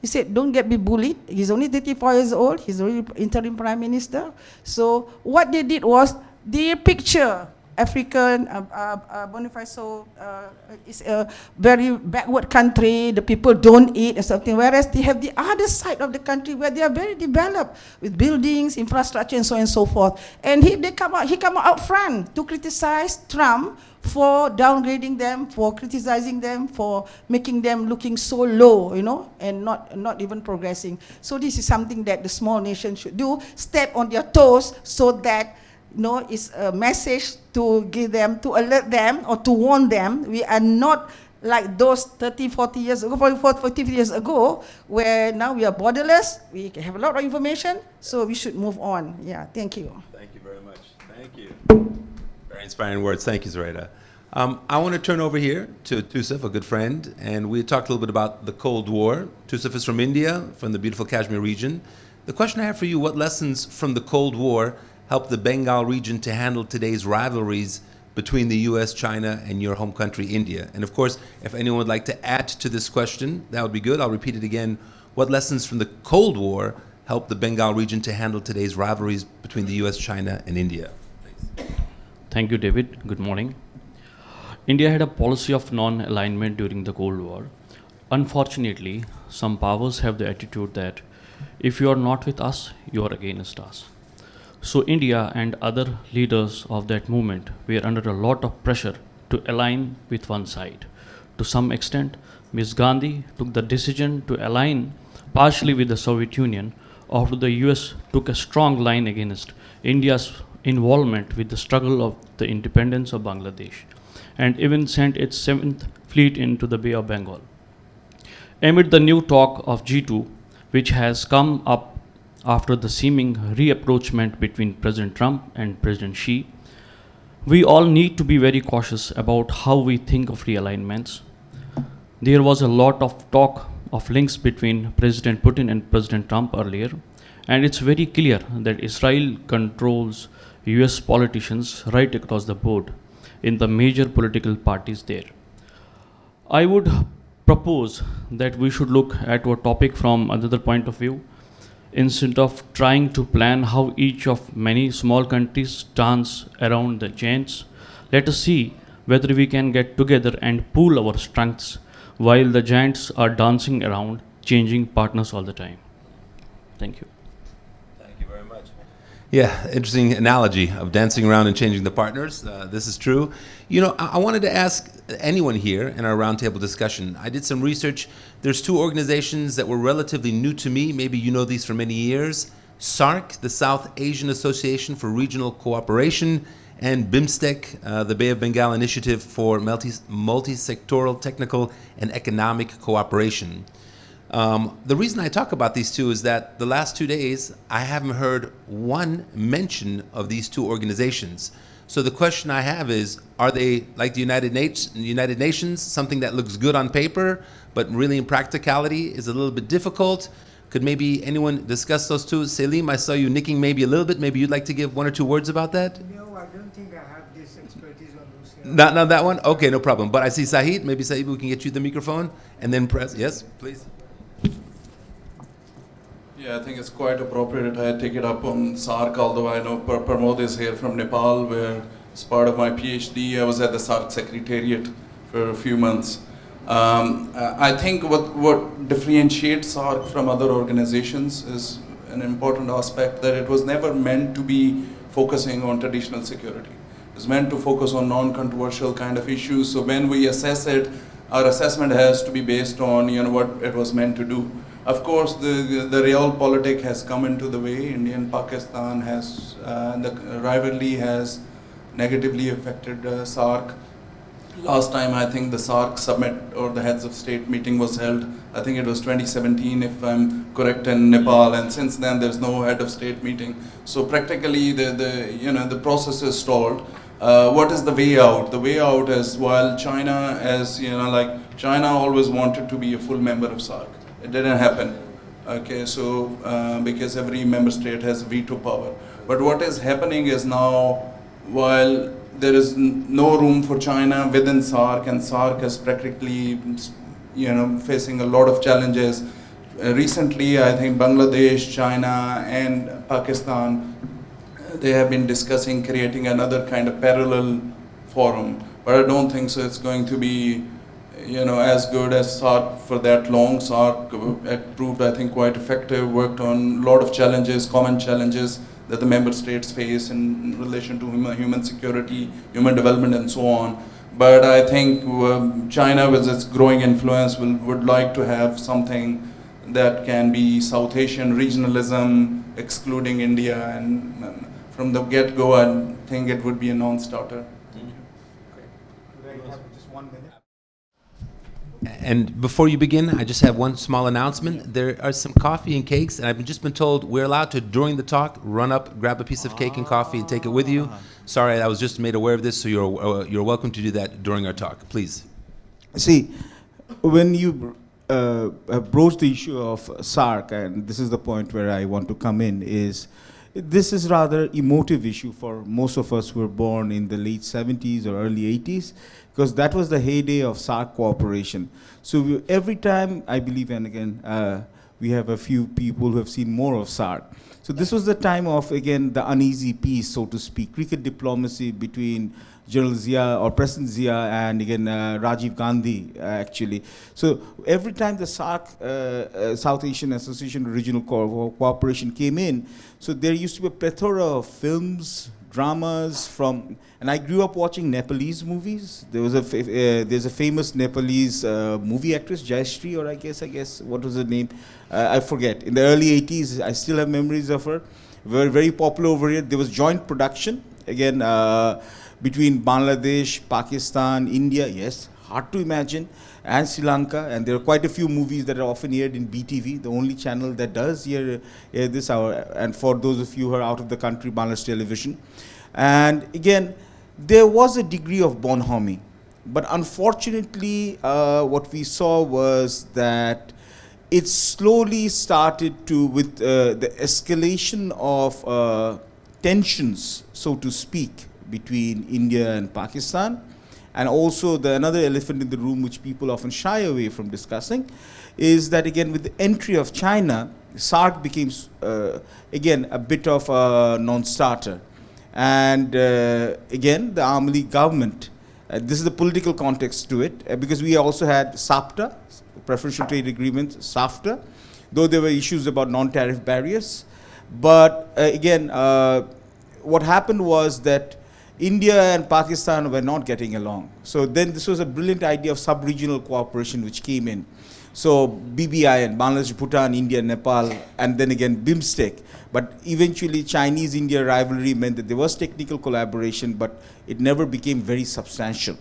He said, don't get be bullied. He's only 34 years old. He's already interim prime minister. So what they did was they picture African, Bonifacio is a very backward country. The people don't eat or something. Whereas they have the other side of the country where they are very developed with buildings, infrastructure, and so on and so forth. And he come out front to criticize Trump for downgrading them, for criticizing them, for making them looking so low, you know, and not even progressing. So this is something that the small nation should do, step on their toes so that, you know, it's a message to give them, to alert them or to warn them. We are not like those 30, 40 years ago, 40 years ago, where now we are borderless, we can have a lot of information, so we should move on. Yeah, thank you. Thank you very much. Thank you. Very inspiring words. Thank you, Zoraida. I want to turn over here to Tusif, a good friend, and we talked a little bit about the Cold War. Tusif is from India, from the beautiful Kashmir region. The question I have for you, what lessons from the Cold War helped the Bengal region to handle today's rivalries between the US, China, and your home country, India? And of course, if anyone would like to add to this question, that would be good. I'll repeat it again. What lessons from the Cold War helped the Bengal region to handle today's rivalries between the US, China, and India? Thanks. Thank you, David. Good morning. India had a policy of non-alignment during the Cold War. Unfortunately, some powers have the attitude that if you are not with us, you are against us. So India and other leaders of that movement were under a lot of pressure to align with one side. To some extent, Ms. Gandhi took the decision to align partially with the Soviet Union after the US took a strong line against India's involvement with the struggle of the independence of Bangladesh, and even sent its 7th Fleet into the Bay of Bengal. Amid the new talk of G2, which has come up after the seeming reapproachment between President Trump and President Xi, we all need to be very cautious about how we think of realignments. There was a lot of talk of links between President Putin and President Trump earlier, and it's very clear that Israel controls US politicians right across the board in the major political parties there. I would propose that we should look at our topic from another point of view. Instead of trying to plan how each of many small countries dance around the giants, let us see whether we can get together and pool our strengths while the giants are dancing around, changing partners all the time. Thank you. Thank you very much. Yeah, interesting analogy of dancing around and changing the partners. This is true. You know, I wanted to ask anyone here in our roundtable discussion. I did some research. There's two organizations that were relatively new to me. Maybe you know these for many years. SAARC, the South Asian Association for Regional Cooperation, and BIMSTEC, the Bay of Bengal Initiative for Multi-Sectoral Technical and Economic Cooperation. The reason I talk about these two is that the last 2 days, I haven't heard one mention of these two organizations. So the question I have is, are they like the United Nations, something that looks good on paper, but really in practicality is a little bit difficult? Could maybe anyone discuss those two? Selim, I saw you nicking maybe a little bit. Maybe you'd like to give one or two words about that? No, I don't think I have this expertise on those. Not that one? Okay, no problem. But I see Sahid. Maybe Sahid, we can get you the microphone and then press. Yes, please. Yeah, I think it's quite appropriate I take it up on SAARC, although I know Pramod is here from Nepal, where as part of my PhD, I was at the SAARC Secretariat for a few months. I think what differentiates SAARC from other organizations is an important aspect, that it was never meant to be focusing on traditional security. It was meant to focus on non-controversial kind of issues. So when we assess it, our assessment has to be based on what it was meant to do. Of course, the realpolitik has come into the way. India and Pakistan has, the rivalry has negatively affected SAARC. Last time I think the SAARC summit or the heads of state meeting was held, I think it was 2017 if I'm correct, in Nepal, and since then there's no head of state meeting. So practically the process is stalled. What is the way out? The way out is, while China, as China always wanted to be a full member of SAARC. It didn't happen. Okay, so because every member state has veto power. But what is happening is now, while there is no room for China within SAARC, and SAARC is practically, facing a lot of challenges. recently, I think Bangladesh, China, and Pakistan, they have been discussing creating another kind of parallel forum. But I don't think so it's going to be, as good as SARC for that long. SARC proved, I think, quite effective, worked on a lot of challenges, common challenges that the member states face in relation to human security, human development, and so on. But I think China, with its growing influence, would like to have something that can be South Asian regionalism, excluding India, and from the get-go, I think it would be a non-starter. And before you begin, I just have one small announcement. There are some coffee and cakes, and I've just been told we're allowed to, during the talk, run up, grab a piece of cake and coffee and take it with you. Sorry, I was just made aware of this, so you're welcome to do that during our talk. Please. See, when you broach the issue of SARC, and this is the point where I want to come in, is this is rather emotive issue for most of us who were born in the late 70s or early 80s, because that was the heyday of SARC cooperation. So every time, I believe, and again, we have a few people who have seen more of SARC. So this was the time of, again, the uneasy peace, so to speak, cricket diplomacy between General Zia or President Zia and again Rajiv Gandhi, actually. So every time the SARC, South Asian Association Regional Cooperation came in, so there used to be a plethora of films, dramas from, and I grew up watching Nepalese movies. There was there's a famous Nepalese movie actress, Jaiswal, or I guess, what was her name? I forget. In the early 80s, I still have memories of her. Very popular over here. There was joint production, again, between Bangladesh, Pakistan, India, yes, hard to imagine, and Sri Lanka. And there are quite a few movies that are often aired in BTV, the only channel that does air this hour. And for those of you who are out of the country, Bangladesh television. And again, there was a degree of bonhomie. But unfortunately, what we saw was that it slowly started to, with the escalation of tensions, so to speak, between India and Pakistan, and also another elephant in the room which people often shy away from discussing, is that again with the entry of China, SARC became again a bit of a non-starter. And again, the Army League government, this is the political context to it, because we also had SAPTA, Preferential Trade Agreement, SAFTA, though there were issues about non-tariff barriers. But again, what happened was that India and Pakistan were not getting along. So then this was a brilliant idea of sub-regional cooperation which came in. So BBIN, Bangladesh, Bhutan, India, Nepal, and then again BIMSTEC. But eventually Chinese-India rivalry meant that there was technical collaboration, but it never became very substantial.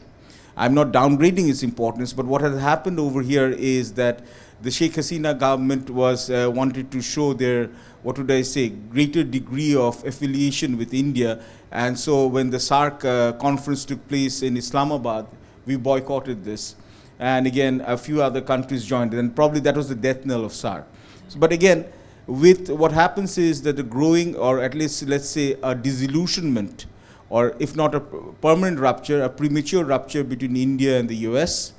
I'm not downgrading its importance, but what has happened over here is that the Sheikh Hasina government was wanted to show their, what would I say, greater degree of affiliation with India. And so when the SARC conference took place in Islamabad, we boycotted this. And again, a few other countries joined, and probably that was the death knell of SARC. So, but again, with what happens is that the growing, or at least let's say a disillusionment, or if not a permanent rupture, a premature rupture between India and the US,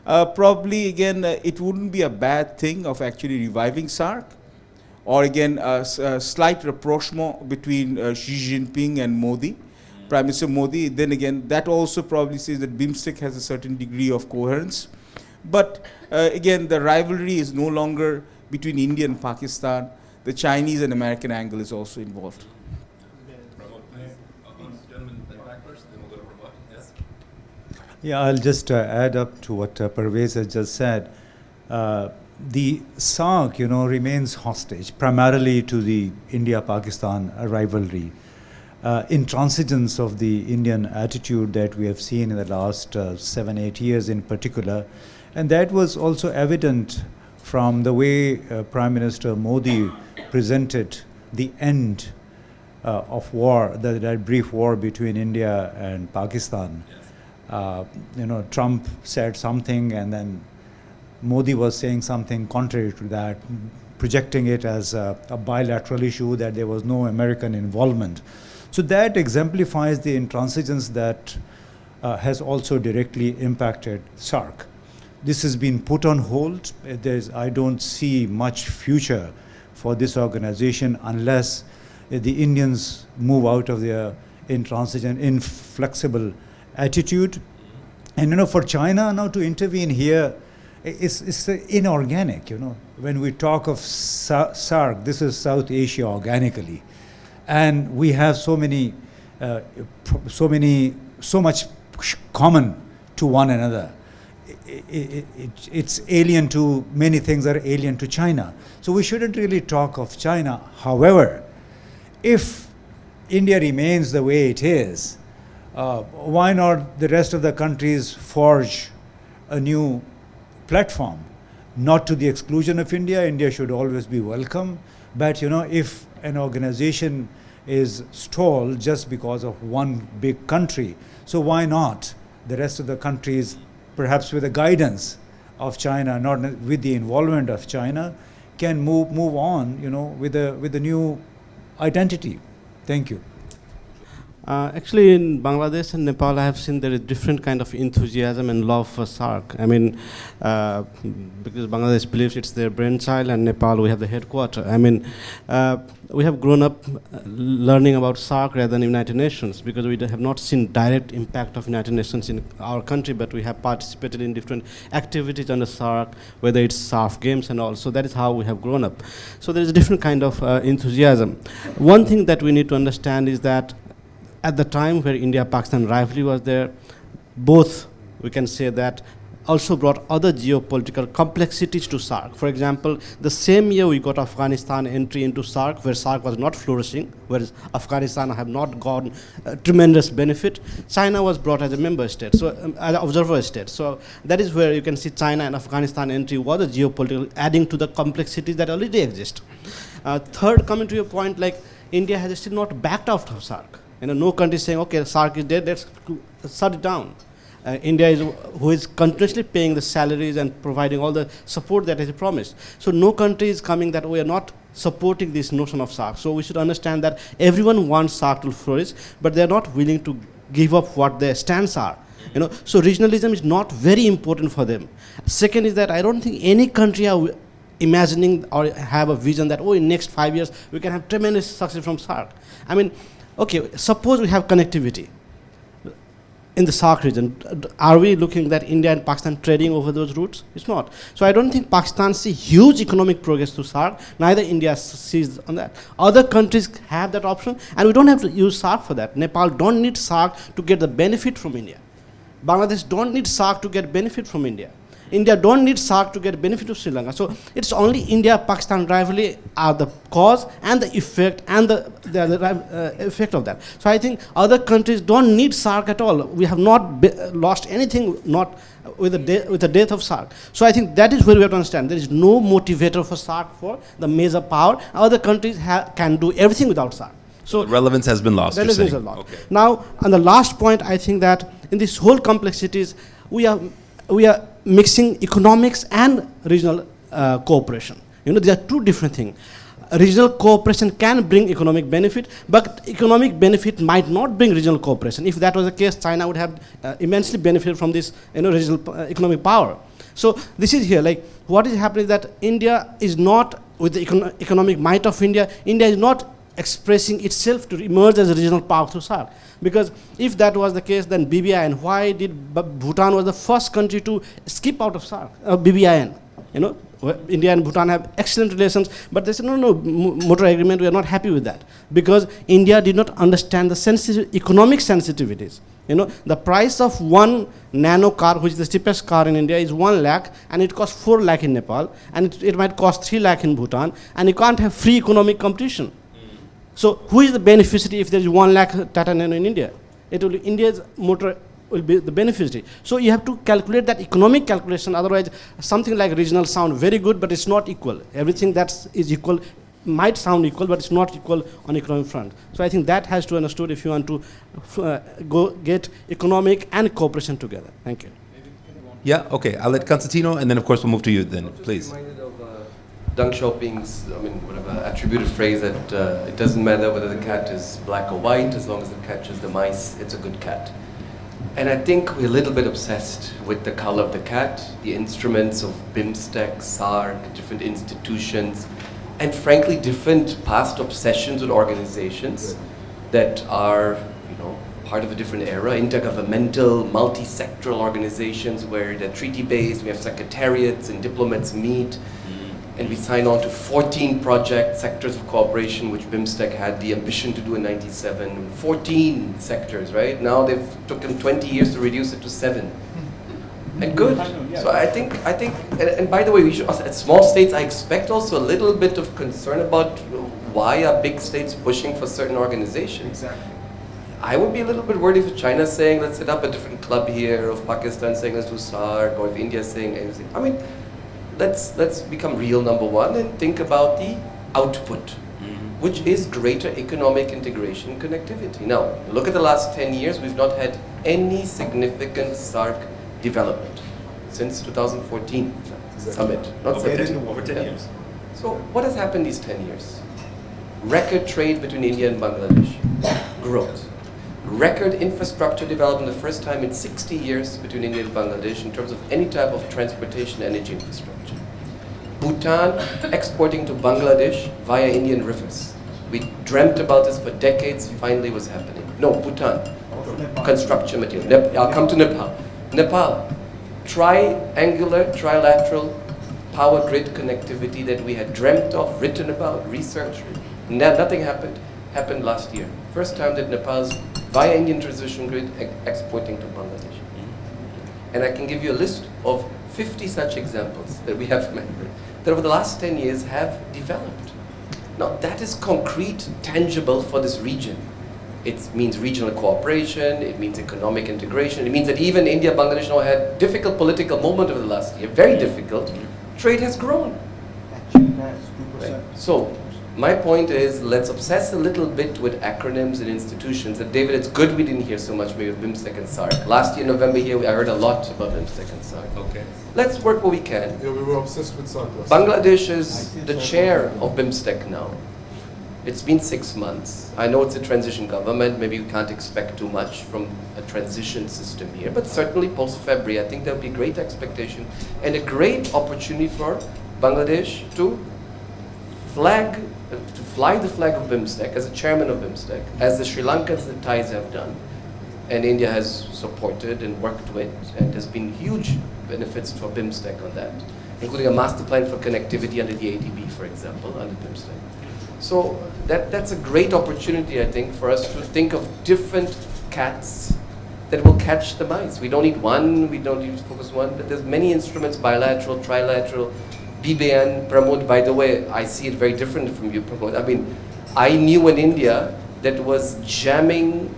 probably again, it wouldn't be a bad thing of actually reviving SARC, or again, a slight rapprochement between Xi Jinping and Modi, Prime Minister Modi. Then again, that also probably says that BIMSTEC has a certain degree of coherence. But again, the rivalry is no longer between India and Pakistan. The Chinese and American angle is also involved. Yeah, I'll just add up to what Parvez has just said. The SARC, remains hostage primarily to the India-Pakistan rivalry. Intransigence of the Indian attitude that we have seen in the last 7-8 years in particular, and that was also evident from the way Prime Minister Modi presented the end of war, that brief war between India and Pakistan. Trump said something, and then Modi was saying something contrary to that, projecting it as a bilateral issue, that there was no American involvement. So that exemplifies the intransigence that has also directly impacted SARC. this has been put on hold. I don't see much future for this organization unless the Indians move out of their intransigent, inflexible attitude. And for China now to intervene here, it's inorganic. When we talk of SARC, this is South Asia organically, and we have so much common to one another. It's alien to many things that are alien to China. So we shouldn't really talk of China. However, if India remains the way it is, why not the rest of the countries forge a new platform? Not to the exclusion of India. India should always be welcome. But if an organization is stalled just because of one big country, so why not the rest of the countries, perhaps with the guidance of China, not with the involvement of China, can move on, with a new identity. Thank you. Actually, in Bangladesh and Nepal, I have seen there is different kind of enthusiasm and love for SARC. I mean, because Bangladesh believes it's their brainchild, and Nepal, we have the headquarters. I mean, we have grown up learning about SARC rather than United Nations, because we have not seen direct impact of United Nations in our country, but we have participated in different activities under SARC, whether it's SARC games and all. So that is how we have grown up. So there is a different kind of enthusiasm. One thing that we need to understand is that at the time where India-Pakistan rivalry was there, both, we can say that, also brought other geopolitical complexities to SARC. For example, the same year we got Afghanistan entry into SARC, where SARC was not flourishing, whereas Afghanistan have not gotten tremendous benefit. China was brought as a member state, so as an observer state. So that is where you can see China and Afghanistan entry was a geopolitical, adding to the complexities that already exist. Third, coming to your point, like India has still not backed out of SARC. No country is saying, okay, SARC is dead, let's shut it down. India is who is continuously paying the salaries and providing all the support that is promised. So no country is coming that we are not supporting this notion of SARC. So we should understand that everyone wants SARC to flourish, but they are not willing to give up what their stance are. So regionalism is not very important for them. Second is that I don't think any country are imagining or have a vision that, in next 5 years we can have tremendous success from SARC. I mean, okay, suppose we have connectivity in the SARC region. Are we looking at India and Pakistan trading over those routes? It's not. So I don't think Pakistan sees huge economic progress through SARC, neither India sees on that. Other countries have that option, and we don't have to use SARC for that. Nepal don't need SARC to get the benefit from India. Bangladesh don't need SARC to get benefit from India. India don't need SARC to get benefit of Sri Lanka. So it's only India-Pakistan rivalry are the cause and the effect and the effect of that. So I think other countries don't need SARC at all. We have not lost anything not with the death of SARC. So I think that is where we have to understand. There is no motivator for SARC for the major power. Other countries can do everything without SARC. So relevance has been lost. Relevance is lost. Okay. Now, on the last point, I think that in this whole complexities, we are mixing economics and regional cooperation. These are two different things. Regional cooperation can bring economic benefit, but economic benefit might not bring regional cooperation. If that was the case, China would have immensely benefited from this regional economic power. So this is here, like what is happening is that India is not, with the economic might of India, India is not expressing itself to emerge as a regional power through SARC. Because if that was the case, then BBIN, why did Bhutan was the first country to skip out of SARC, BBIN? India and Bhutan have excellent relations, but they said, no, motor agreement, we are not happy with that. Because India did not understand the economic sensitivities. The price of one nano car, which is the cheapest car in India, is 1 lakh, and it costs 4 lakh in Nepal, and it might cost 3 lakh in Bhutan, and you can't have free economic competition. So who is the beneficiary if there is 1 lakh Tata Nano in India? It will be India's motor will be the beneficiary. So you have to calculate that economic calculation, otherwise something like regional sound very good, but it's not equal. Everything that is equal might sound equal, but it's not equal on economic front. So I think that has to be understood if you want to go get economic and cooperation together. Thank you. Yeah, okay, I'll let Constantino, and then of course we'll move to you then, please. Deng Xiaoping's, whatever attributed phrase that it doesn't matter whether the cat is black or white, as long as it catches the mice, it's a good cat. And I think we're a little bit obsessed with the color of the cat, the instruments of BIMSTEC, SARC, different institutions, and frankly, different past obsessions with organizations that are, part of a different era, intergovernmental, multi-sectoral organizations where they're treaty-based, we have secretariats and diplomats meet, and we sign on to 14 project sectors of cooperation, which BIMSTEC had the ambition to do in '97. 14 sectors, right? Now they've took them 20 years to reduce it to 7. And good. So I think, and by the way, we should also, at small states, I expect also a little bit of concern about why are big states pushing for certain organizations. Exactly. I would be a little bit worried if China is saying, let's set up a different club here, or if Pakistan saying, let's do SARC, or if India is saying anything. I mean, let's become real, number one, and think about the output, which is greater economic integration and connectivity. Now, look at the last 10 years, we've not had any significant SARC development since 2014 summit. Not Over 10 years. So what has happened these 10 years? Record trade between India and Bangladesh, growth. Record infrastructure development, the first time in 60 years between India and Bangladesh in terms of any type of transportation energy infrastructure. Bhutan exporting to Bangladesh via Indian rivers. We dreamt about this for decades, finally was happening. No, Bhutan, construction material. I'll come to Nepal. Nepal, triangular, trilateral power grid connectivity that we had dreamt of, written about, researched. Nothing happened. Happened last year. First time that Nepal's via Indian transition grid exporting to Bangladesh. And I can give you a list of 50 such examples that we have remembered that over the last 10 years have developed. Now that is concrete, tangible for this region. It means regional cooperation, it means economic integration, it means that even India, Bangladesh now had difficult political moment over the last year, very difficult. Trade has grown. Right? So, my point is, let's obsess a little bit with acronyms and institutions. And David, it's good we didn't hear so much maybe of BIMSTEC and SARC. Last year, November here, I heard a lot about BIMSTEC and SARC. Okay. Let's work what we can. Yeah, we were obsessed with SARC. Bangladesh is the chair of BIMSTEC now. It's been 6 months. I know it's a transition government. Maybe we can't expect too much from a transition system here. But certainly post-February, I think there will be great expectation and a great opportunity for Bangladesh to fly the flag of BIMSTEC as a chairman of BIMSTEC, as the Sri Lankans and Thais have done, and India has supported and worked with, and there's been huge benefits for BIMSTEC on that, including a master plan for connectivity under the ADB, for example, under BIMSTEC. So that's a great opportunity, I think, for us to think of different cats that will catch the mice. We don't need one, we don't need to focus one, but there's many instruments, bilateral, trilateral, BBN, Pramod, by the way, I see it very different from you, Pramod. I mean, I knew an India that was jamming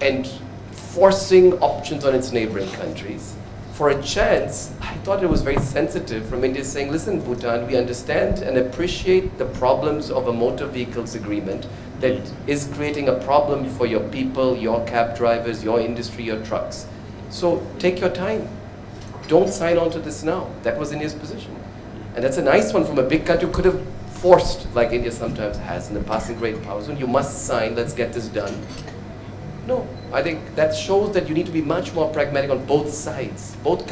and forcing options on its neighboring countries. For a chance, I thought it was very sensitive from India saying, listen, Bhutan, we understand and appreciate the problems of a motor vehicles agreement that is creating a problem for your people, your cab drivers, your industry, your trucks. So take your time. Don't sign on to this now. That was India's position. And that's a nice one from a big country who could have forced, like India sometimes has in the past in great powers. When you must sign, let's get this done. No, I think that shows that you need to be much more pragmatic on both sides. Both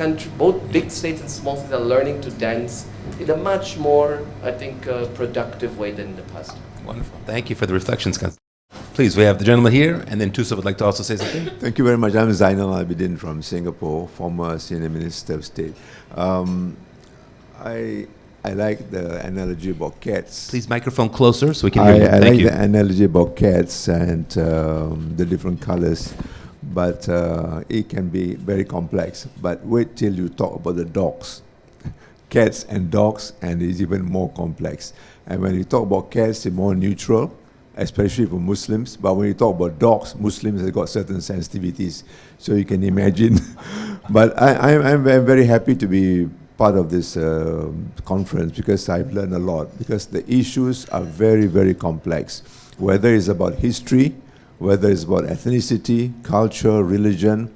big states and small states are learning to dance in a much more, I think, productive way than in the past. Wonderful. Thank you for the reflections, Constantino. Please, we have the gentleman here, and then Tusa would like to also say something. Thank you very much. I'm Zainal Abidin from Singapore, former Senior Minister of State. I like the analogy about cats. Please, microphone closer so we can hear you. I Thank like you. the analogy about cats and the different colors, but it can be very complex. But wait till you talk about the dogs. Cats and dogs, and it's even more complex. And when you talk about cats, it's more neutral, especially for Muslims. But when you talk about dogs, Muslims have got certain sensitivities, so you can imagine. But I'm very happy to be part of this conference because I've learned a lot, because the issues are very, very complex. Whether it's about history, whether it's about ethnicity, culture, religion,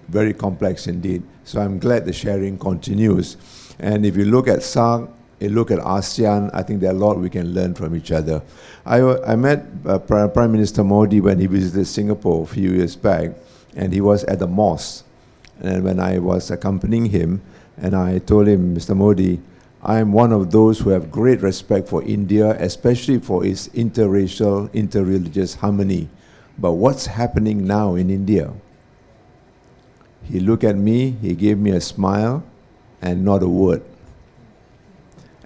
very complex indeed. So I'm glad the sharing continues. And if you look at SARC, you look at ASEAN, I think there are a lot we can learn from each other. I met Prime Minister Modi when he visited Singapore a few years back, and he was at the mosque. And when I was accompanying him, and I told him, Mr. Modi, I am one of those who have great respect for India, especially for its interracial, interreligious harmony. But what's happening now in India? He looked at me, he gave me a smile, and not a word.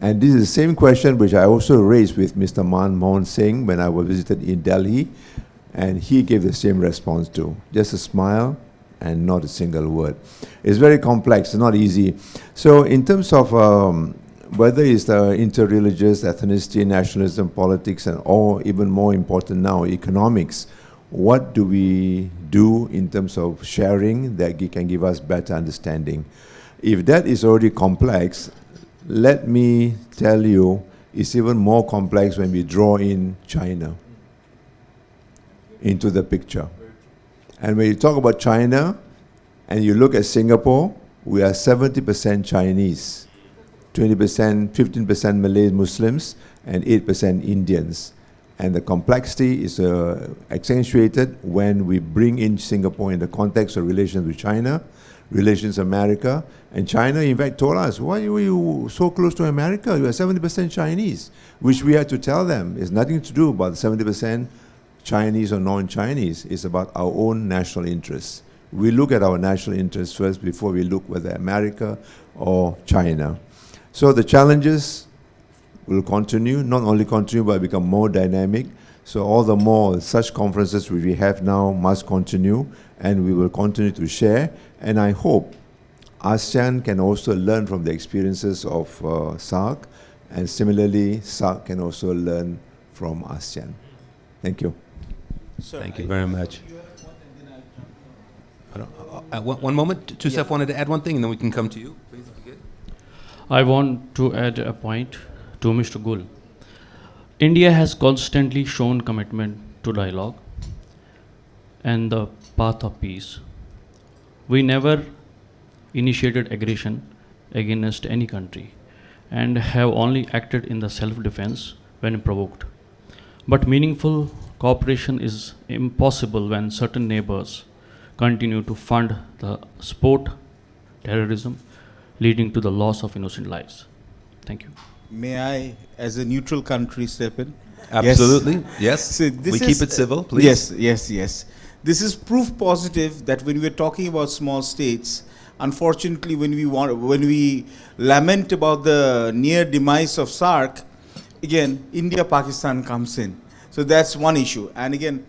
And this is the same question which I also raised with Mr. Manmohan Singh when I was visited in Delhi, and he gave the same response too. Just a smile and not a single word. It's very complex, it's not easy. So in terms of whether it's the interreligious, ethnicity, nationalism, politics, and or even more important now, economics, what do we do in terms of sharing that can give us better understanding? If that is already complex, let me tell you, it's even more complex when we draw in China into the picture. And when you talk about China, and you look at Singapore, we are 70% Chinese, 20%, 15% Malay Muslims, and 8% Indians. And the complexity is accentuated when we bring in Singapore in the context of relations with China, relations with America. And China, in fact, told us, why are you so close to America? You are 70% Chinese, which we had to tell them. It's nothing to do about 70% Chinese or non-Chinese. It's about our own national interests. We look at our national interests first before we look whether America or China. So the challenges will continue, not only continue, but become more dynamic. So all the more such conferences which we have now must continue, and we will continue to share. And I hope ASEAN can also learn from the experiences of SAARC, and similarly, SAARC can also learn from ASEAN. Thank you. Sir, Thank you very much. One moment. Tusef wanted to add one thing, and then we can come to you. Please, if you could. I want to add a point to Mr. Gul. India has constantly shown commitment to dialogue and the path of peace. We never initiated aggression against any country and have only acted in the self-defense when provoked. But meaningful cooperation is impossible when certain neighbors continue to fund the support terrorism, leading to the loss of innocent lives. Thank you. May I, as a neutral country, step in? Absolutely. Yes. So this We keep it civil, please. Yes. This is proof positive that when we're talking about small states, unfortunately, when we lament about the near demise of SAARC, again, India, Pakistan comes in. So that's one issue. And again,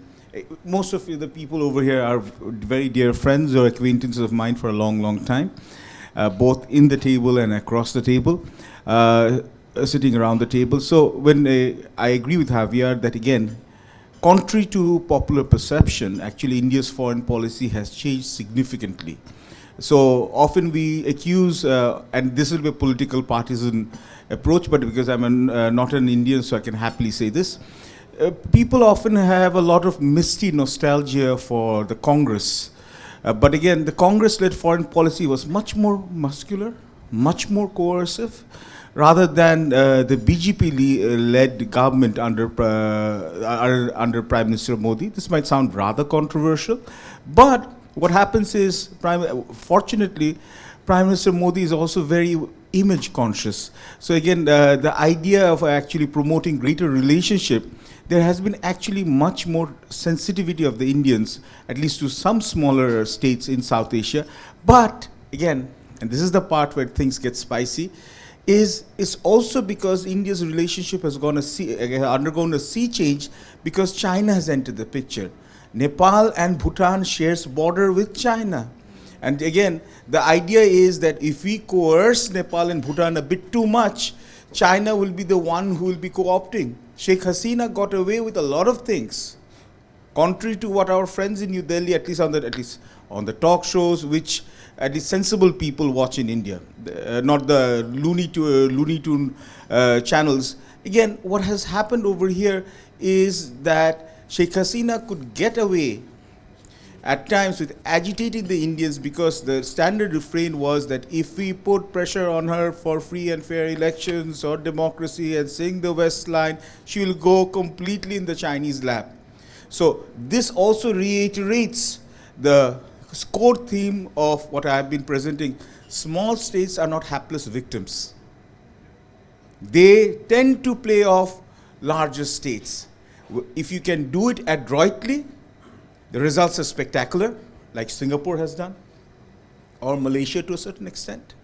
most of the people over here are very dear friends or acquaintances of mine for a long, long time, both in the table and across the table, sitting around the table. So when I agree with Xavier that, again, contrary to popular perception, actually India's foreign policy has changed significantly. So often we accuse, and this will be a political partisan approach, but because I'm not an Indian, so I can happily say this, people often have a lot of misty nostalgia for the Congress. But again, the Congress-led foreign policy was much more muscular, much more coercive, rather than the BJP-led government under Prime Minister Modi. This might sound rather controversial, but what happens is, fortunately, Prime Minister Modi is also very image conscious. So again, the idea of actually promoting greater relationship, there has been actually much more sensitivity of the Indians, at least to some smaller states in South Asia. But again, and this is the part where things get spicy, is also because India's relationship has undergone a sea change because China has entered the picture. Nepal and Bhutan shares border with China. And again, the idea is that if we coerce Nepal and Bhutan a bit too much, China will be the one who will be co-opting. Sheikh Hasina got away with a lot of things, contrary to what our friends in New Delhi, at least on the talk shows, which at least sensible people watch in India, not the Looney Tune channels. Again, what has happened over here is that Sheikh Hasina could get away at times with agitating the Indians because the standard refrain was that if we put pressure on her for free and fair elections or democracy and sing the West line, she will go completely in the Chinese lap. So this also reiterates the core theme of what I have been presenting. Small states are not hapless victims. They tend to play off larger states. If you can do it adroitly, the results are spectacular, like Singapore has done, or Malaysia to a certain extent.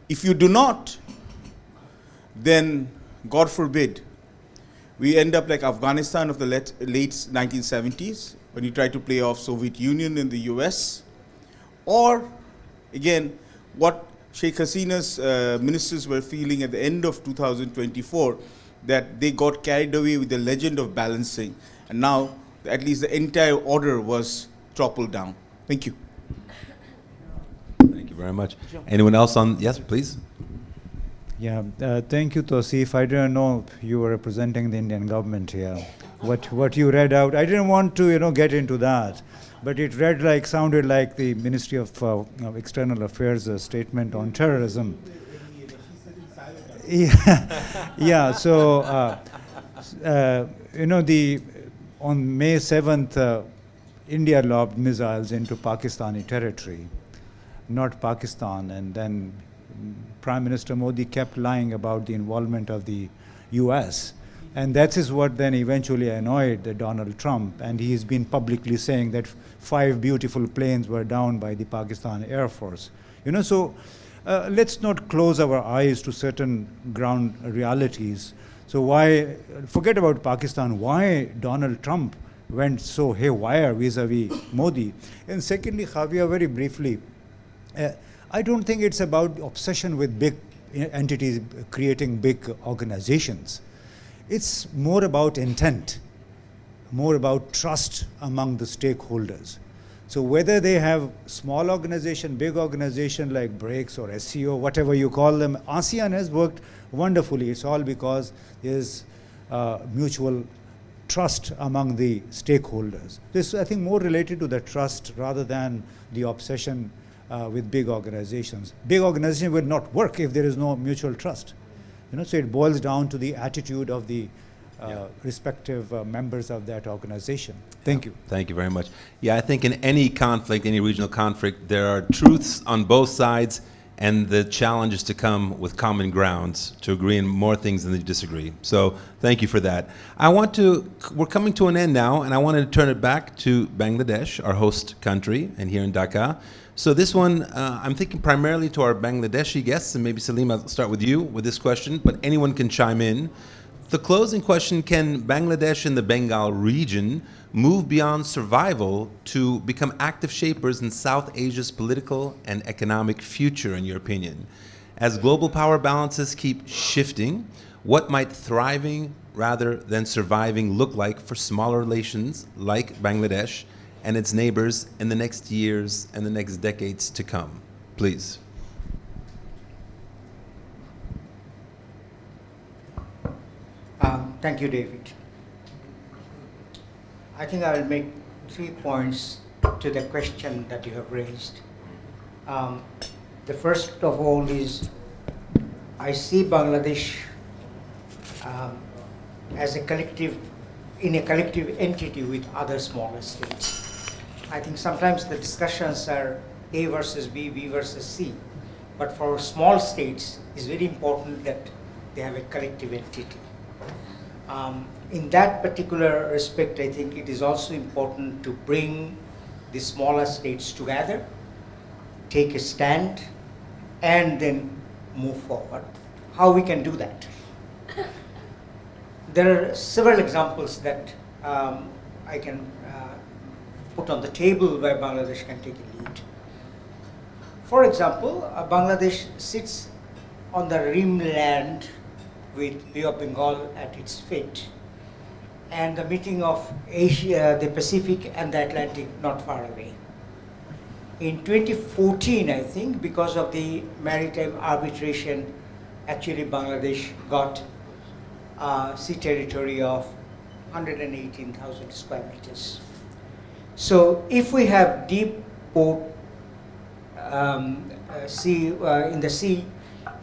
If you do not, then God forbid, we end up like Afghanistan of the late 1970s, when you try to play off Soviet Union in the US, or again, what Sheikh Hasina's ministers were feeling at the end of 2024, that they got carried away with the legend of balancing, and now at least the entire order was toppled down. Thank you. Thank you very much. Anyone else on? Yes, please. Yeah, thank you, Tosif. I didn't know you were representing the Indian government here. What you read out, I didn't want to get into that, but it sounded like the Ministry of External Affairs statement on terrorism. Yeah. So on May 7th, India lobbed missiles into Pakistani territory, not Pakistan, and then Prime Minister Modi kept lying about the involvement of the US. And that is what then eventually annoyed Donald Trump. And he's been publicly saying that 5 beautiful planes were down by the Pakistan Air Force. So let's not close our eyes to certain ground realities. So forget about Pakistan, why Donald Trump went so haywire vis-a-vis Modi? And secondly, Xavier, very briefly, I don't think it's about obsession with big entities creating big organizations. It's more about intent, more about trust among the stakeholders. So whether they have small organization, big organization like BRICS or SCO, whatever you call them, ASEAN has worked wonderfully. It's all because there's mutual trust among the stakeholders. This, I think, more related to the trust rather than the obsession with big organizations. Big organizations will not work if there is no mutual trust. So it boils down to the attitude of the respective members of that organization. Thank you. Thank you very much. Yeah, I think in any conflict, any regional conflict, there are truths on both sides, and the challenge is to come with common grounds, to agree on more things than they disagree. So thank you for that. We're coming to an end now, and I wanted to turn it back to Bangladesh, our host country, and here in Dhaka. So this one, I'm thinking primarily to our Bangladeshi guests, and maybe Salim, I'll start with you with this question, but anyone can chime in. The closing question, can Bangladesh and the Bengal region move beyond survival to become active shapers in South Asia's political and economic future, in your opinion? As global power balances keep shifting, what might thriving rather than surviving look like for smaller nations like Bangladesh and its neighbors in the next years and the next decades to come? Please. Thank you, David. I think I will make 3 points to the question that you have raised. The first of all is, I see Bangladesh as a collective entity with other smaller states. I think sometimes the discussions are A versus B, B versus C, but for small states, it's very important that they have a collective entity. In that particular respect, I think it is also important to bring the smaller states together, take a stand, and then move forward. How we can do that? There are several examples that I can put on the table where Bangladesh can take a lead. For example, Bangladesh sits on the rimland with Bay of Bengal at its feet, and the meeting of Asia, the Pacific and the Atlantic not far away. In 2014, I think, because of the maritime arbitration, actually Bangladesh got sea territory of 118,000 square meters. So if we have deep port sea in the sea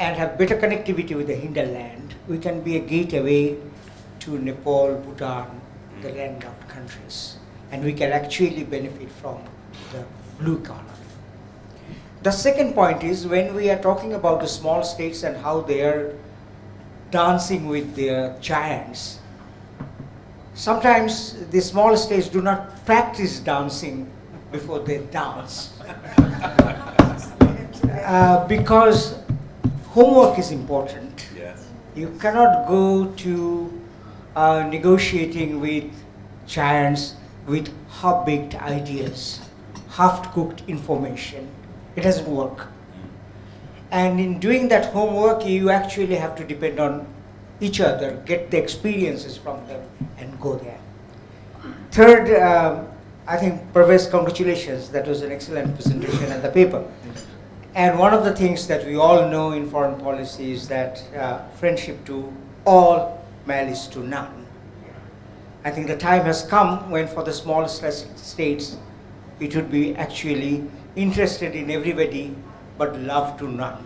and have better connectivity with the hinterland, we can be a gateway to Nepal, Bhutan, the landlocked countries, and we can actually benefit from the blue economy. The second point is when we are talking about the small states and how they are dancing with their giants, sometimes the small states do not practice dancing before they dance. Because homework is important. Yes. You cannot go to negotiating with giants with half-baked ideas, half-cooked information. It doesn't work. And in doing that homework, you actually have to depend on each other, get the experiences from them, and go there. Third, I think, Pervez, congratulations. That was an excellent presentation and the paper. And one of the things that we all know in foreign policy is that friendship to all, malice to none. I think the time has come when for the small states, it would be actually interested in everybody, but love to none.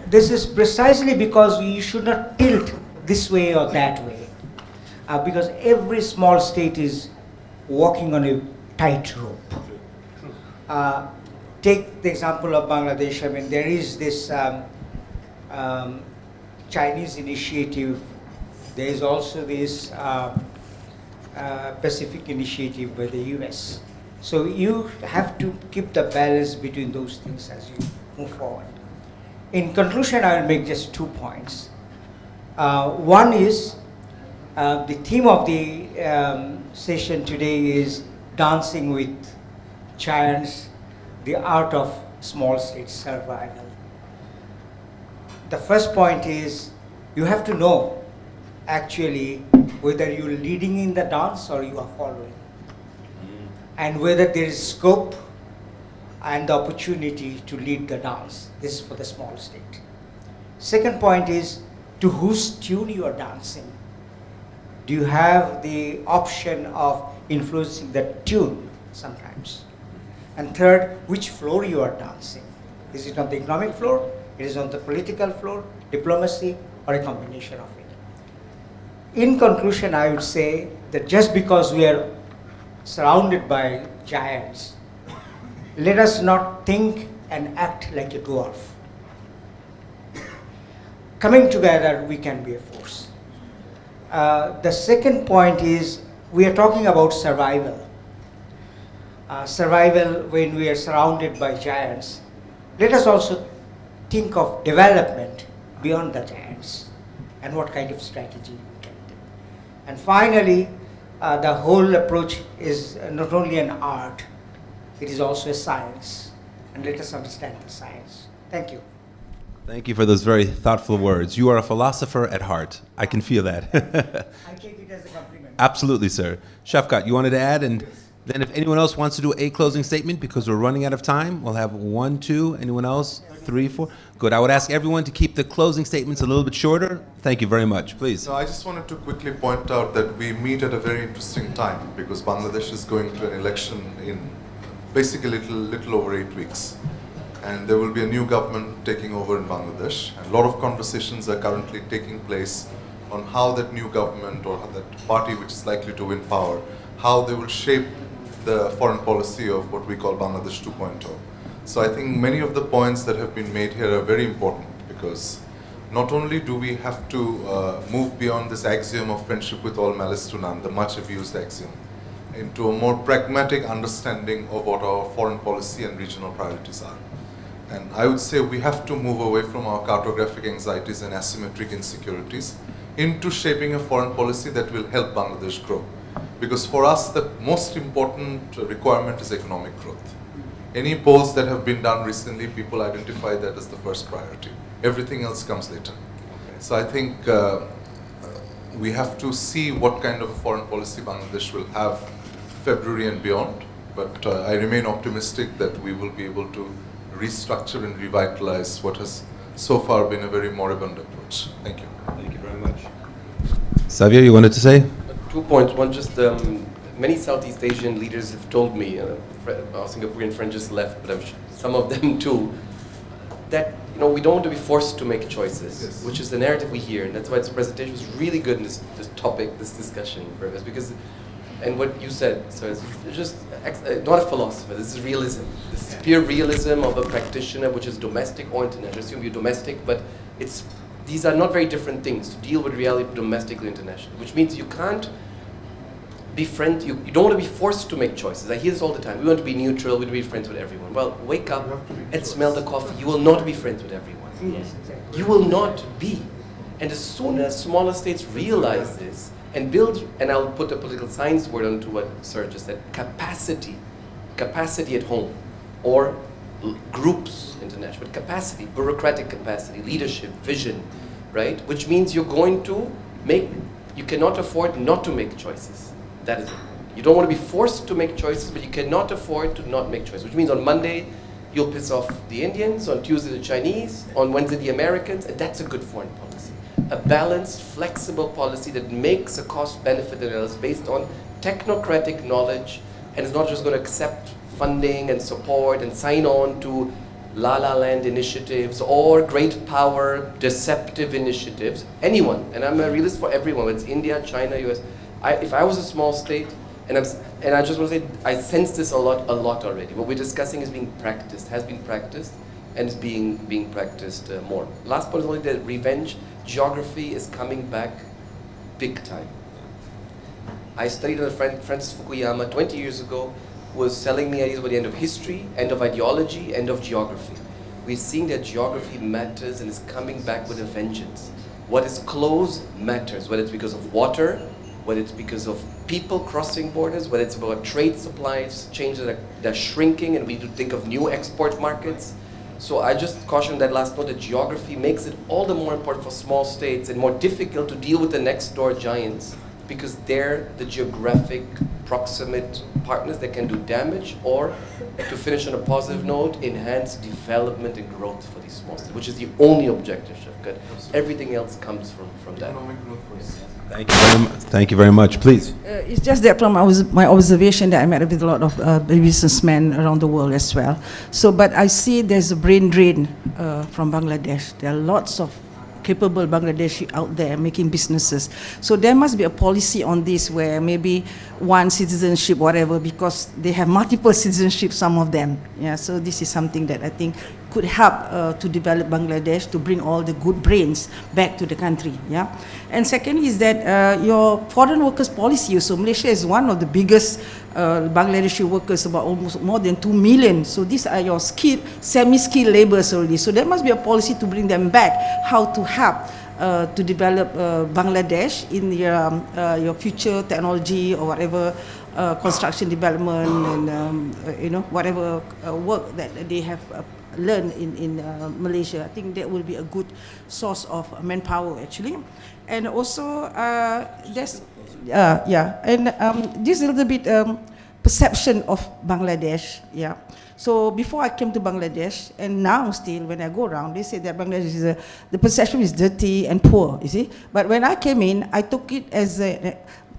This is precisely because we should not tilt this way or that way, because every small state is walking on a tightrope. Take the example of Bangladesh. I mean, there is this Chinese initiative. There is also this Pacific initiative by the US. So you have to keep the balance between those things as you move forward. In conclusion, I will make just 2 points. One is the theme of the session today is dancing with giants, the art of small state survival. The first point is you have to know actually whether you're leading in the dance or you are following, and whether there is scope and the opportunity to lead the dance. This is for the small state. Second point is to whose tune you are dancing. Do you have the option of influencing the tune sometimes? And third, which floor you are dancing. Is it on the economic floor? It is on the political floor, diplomacy, or a combination of it. In conclusion, I would say that just because we are surrounded by giants, let us not think and act like a dwarf. Coming together, we can be a force. The second point is we are talking about survival. Survival when we are surrounded by giants. Let us also think of development beyond the giants and what kind of strategy we can do. And finally, the whole approach is not only an art, it is also a science. And let us understand the science. Thank you. Thank you for those very thoughtful words. You are a philosopher at heart. I can feel that. I take it as a compliment. Absolutely, sir. Shafkat, you wanted to add? And then if anyone else wants to do a closing statement, because we're running out of time, we'll have 1, 2, anyone else? 3, 4? Good. I would ask everyone to keep the closing statements a little bit shorter. Thank you very much. Please. So I just wanted to quickly point out that we meet at a very interesting time because Bangladesh is going to an election in basically little over 8 weeks. And there will be a new government taking over in Bangladesh. And a lot of conversations are currently taking place on how that new government or that party which is likely to win power, how they will shape the foreign policy of what we call Bangladesh 2.0. So I think many of the points that have been made here are very important because not only do we have to move beyond this axiom of friendship with all, malice to none, the much abused axiom, into a more pragmatic understanding of what our foreign policy and regional priorities are. And I would say we have to move away from our cartographic anxieties and asymmetric insecurities into shaping a foreign policy that will help Bangladesh grow. Because for us, the most important requirement is economic growth. Any polls that have been done recently, people identify that as the first priority. Everything else comes later. Okay. So I think we have to see what kind of a foreign policy Bangladesh will have February and beyond. But I remain optimistic that we will be able to restructure and revitalize what has so far been a very moribund approach. Thank you. Thank you very much. Xavier, you wanted to say? 2 points. One, just many Southeast Asian leaders have told me, our Singaporean friend just left, but I'm sure some of them too, that we don't want to be forced to make choices, yes, which is the narrative we hear, and that's why this presentation was really good in this topic, this discussion, because And what you said, sir, is just not a philosopher. This is realism. This is pure realism of a practitioner, which is domestic or international. Assume you're domestic, but these are not very different things to deal with reality domestically, internationally. Which means you can't be friends. You don't want to be forced to make choices. I hear this all the time. We want to be neutral. We want to be friends with everyone. Well, wake up and smell the coffee. You will not be friends with everyone. Yes, exactly. You will not be. And as soon as smaller states realize this and build, and I'll put a political science word onto what Sir just said, capacity at home, or groups international, but capacity, bureaucratic capacity, leadership, vision, right? Which means you're going to you cannot afford not to make choices. That is it. You don't want to be forced to make choices, but you cannot afford to not make choices, which means on Monday, you'll piss off the Indians, on Tuesday the Chinese, on Wednesday the Americans, and that's a good foreign policy. A balanced, flexible policy that makes a cost-benefit analysis based on technocratic knowledge, and is not just going to accept funding and support and sign on to la-la land initiatives or great power deceptive initiatives. Anyone, and I'm a realist for everyone, whether it's India, China, US. If I was a small state, and I just want to say, I sense this a lot already. What we're discussing is being practiced, has been practiced, and is being practiced more. Last point is only that revenge geography is coming back big time. I studied with a friend, Francis Fukuyama, 20 years ago, who was selling me ideas about the end of history, end of ideology, end of geography. We're seeing that geography matters and is coming back with a vengeance. What is close matters, whether it's because of water, whether it's because of people crossing borders, whether it's about trade supplies, changes that are shrinking and we need to think of new export markets. So I just caution that last note that geography makes it all the more important for small states and more difficult to deal with the next door giants because they're the geographic proximate partners that can do damage or, to finish on a positive note, enhance development and growth for these small states, which is the only objective, Shafkat. Everything else comes from that. Thank you very much. Please. It's just that from my observation that I met with a lot of businessmen around the world as well. So, but I see there's a brain drain from Bangladesh. There are lots of capable Bangladeshi out there making businesses. So there must be a policy on this where maybe one citizenship, whatever, because they have multiple citizenship, some of them. Yeah, so this is something that I think could help to develop Bangladesh, to bring all the good brains back to the country. Yeah, and second is that your foreign workers policy. So Malaysia is one of the biggest Bangladeshi workers, about almost more than 2 million. So these are your skilled, semi-skilled laborers already. So there must be a policy to bring them back. How to help to develop Bangladesh in your future technology or whatever construction development and whatever work that they have learned in Malaysia. I think that will be a good source of manpower actually. And also there's just a little bit perception of Bangladesh. Yeah. So before I came to Bangladesh, and now still when I go around, they say that Bangladesh is the perception is dirty and poor. You see, but when I came in, I took it as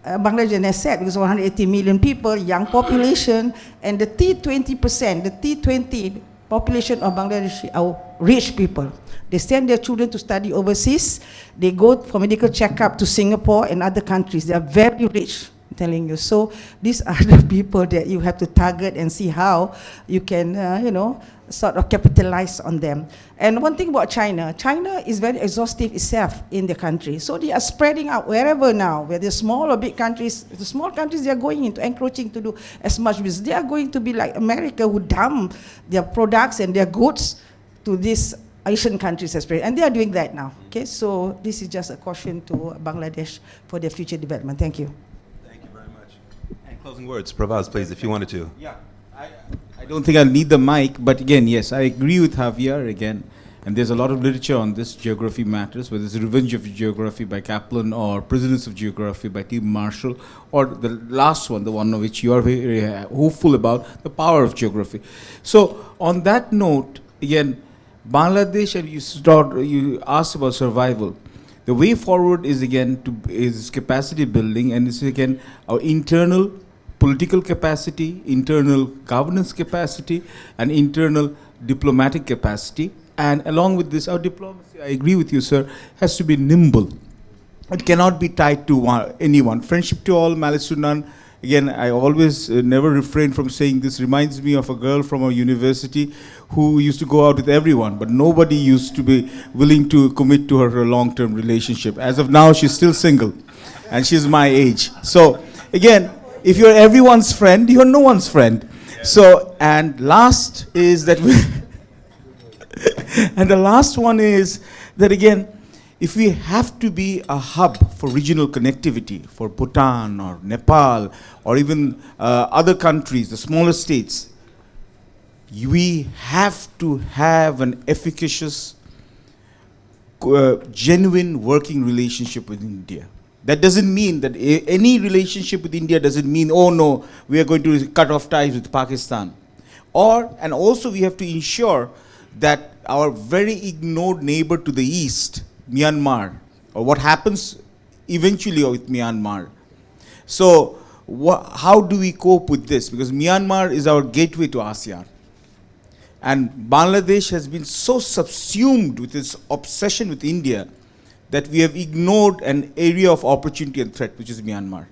Bangladesh an asset because 180 million people, young population, and the T20%, the T20 population of Bangladesh are rich people. They send their children to study overseas. They go for medical checkup to Singapore and other countries. They are very rich, I'm telling you. So these are the people that you have to target and see how you can, sort of capitalize on them. And one thing about China, China is very exhaustive itself in the country. So they are spreading out wherever now, whether small or big countries. The small countries, they are going into encroaching to do as much business. They are going to be like America, who dump their products and their goods to these Asian countries, and they are doing that now. Okay, so this is just a caution to Bangladesh for their future development. Thank you. Thank you very much. And closing words, Pravaz, please, if you wanted to. Yeah, I don't think I'll need the mic, but again, yes, I agree with Javier again. And there's a lot of literature on this, Geography Matters, whether it's Revenge of Geography by Kaplan or Prisoners of Geography by Tim Marshall, or the last one, the one of which you are very hopeful about, The Power of Geography. So on that note, again, Bangladesh, and you asked about survival. The way forward is again is capacity building, and it's again our internal political capacity, internal governance capacity, and internal diplomatic capacity. And along with this, our diplomacy, I agree with you, sir, has to be nimble. It cannot be tied to anyone. Friendship to all, malice to none Again, I always never refrain from saying this reminds me of a girl from a university who used to go out with everyone, but nobody used to be willing to commit to her a long-term relationship. As of now, she's still single, and she's my age. So, again, if you're everyone's friend, you're no one's friend. So, and last is that and the last one is that, again, if we have to be a hub for regional connectivity for Bhutan or Nepal or even other countries, the smaller states, we have to have an efficacious, genuine working relationship with India. That doesn't mean that any relationship with India doesn't mean, oh no, we are going to cut off ties with Pakistan. And also we have to ensure that our very ignored neighbor to the east, Myanmar, or what happens eventually with Myanmar. So how do we cope with this? Because Myanmar is our gateway to ASEAN. And Bangladesh has been so subsumed with its obsession with India that we have ignored an area of opportunity and threat, which is Myanmar.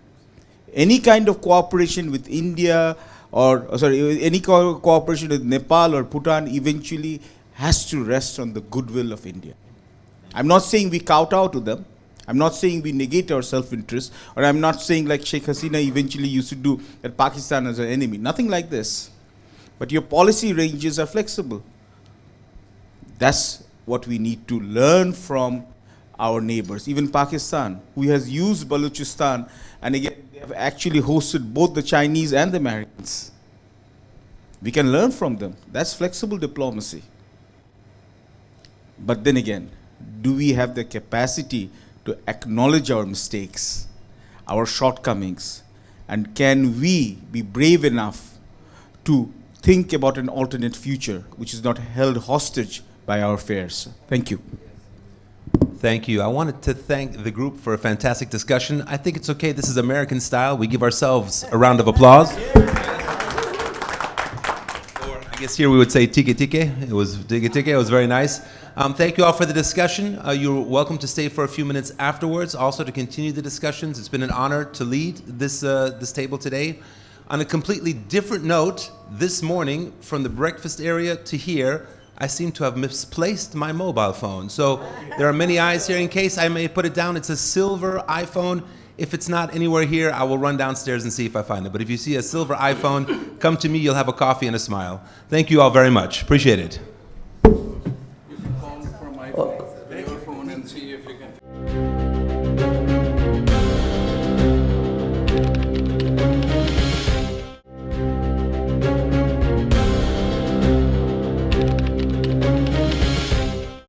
Any kind of cooperation with India, any cooperation with Nepal or Bhutan eventually has to rest on the goodwill of India. I'm not saying we kowtow to them. I'm not saying we negate our self-interest, or I'm not saying like Sheikh Hasina eventually used to do, that Pakistan is an enemy. Nothing like this. But your policy ranges are flexible. That's what we need to learn from our neighbors. Even Pakistan, who has used Balochistan, and again, they have actually hosted both the Chinese and the Americans. We can learn from them. That's flexible diplomacy. But then again, do we have the capacity to acknowledge our mistakes, our shortcomings, and can we be brave enough to think about an alternate future which is not held hostage by our fears? Thank you. Thank you. I wanted to thank the group for a fantastic discussion. I think it's okay. This is American style. We give ourselves a round of applause. Or I guess here we would say tike tike. It was tike tike. It was very nice. Thank you all for the discussion. You're welcome to stay for a few minutes afterwards, also to continue the discussions. It's been an honor to lead this table today. On a completely different note, this morning, from the breakfast area to here, I seem to have misplaced my mobile phone. So there are many eyes here. In case I may put it down, it's a silver iPhone. If it's not anywhere here, I will run downstairs and see if I find it. But if you see a silver iPhone, come to me, you'll have a coffee and a smile. Thank you all very much. Appreciate it.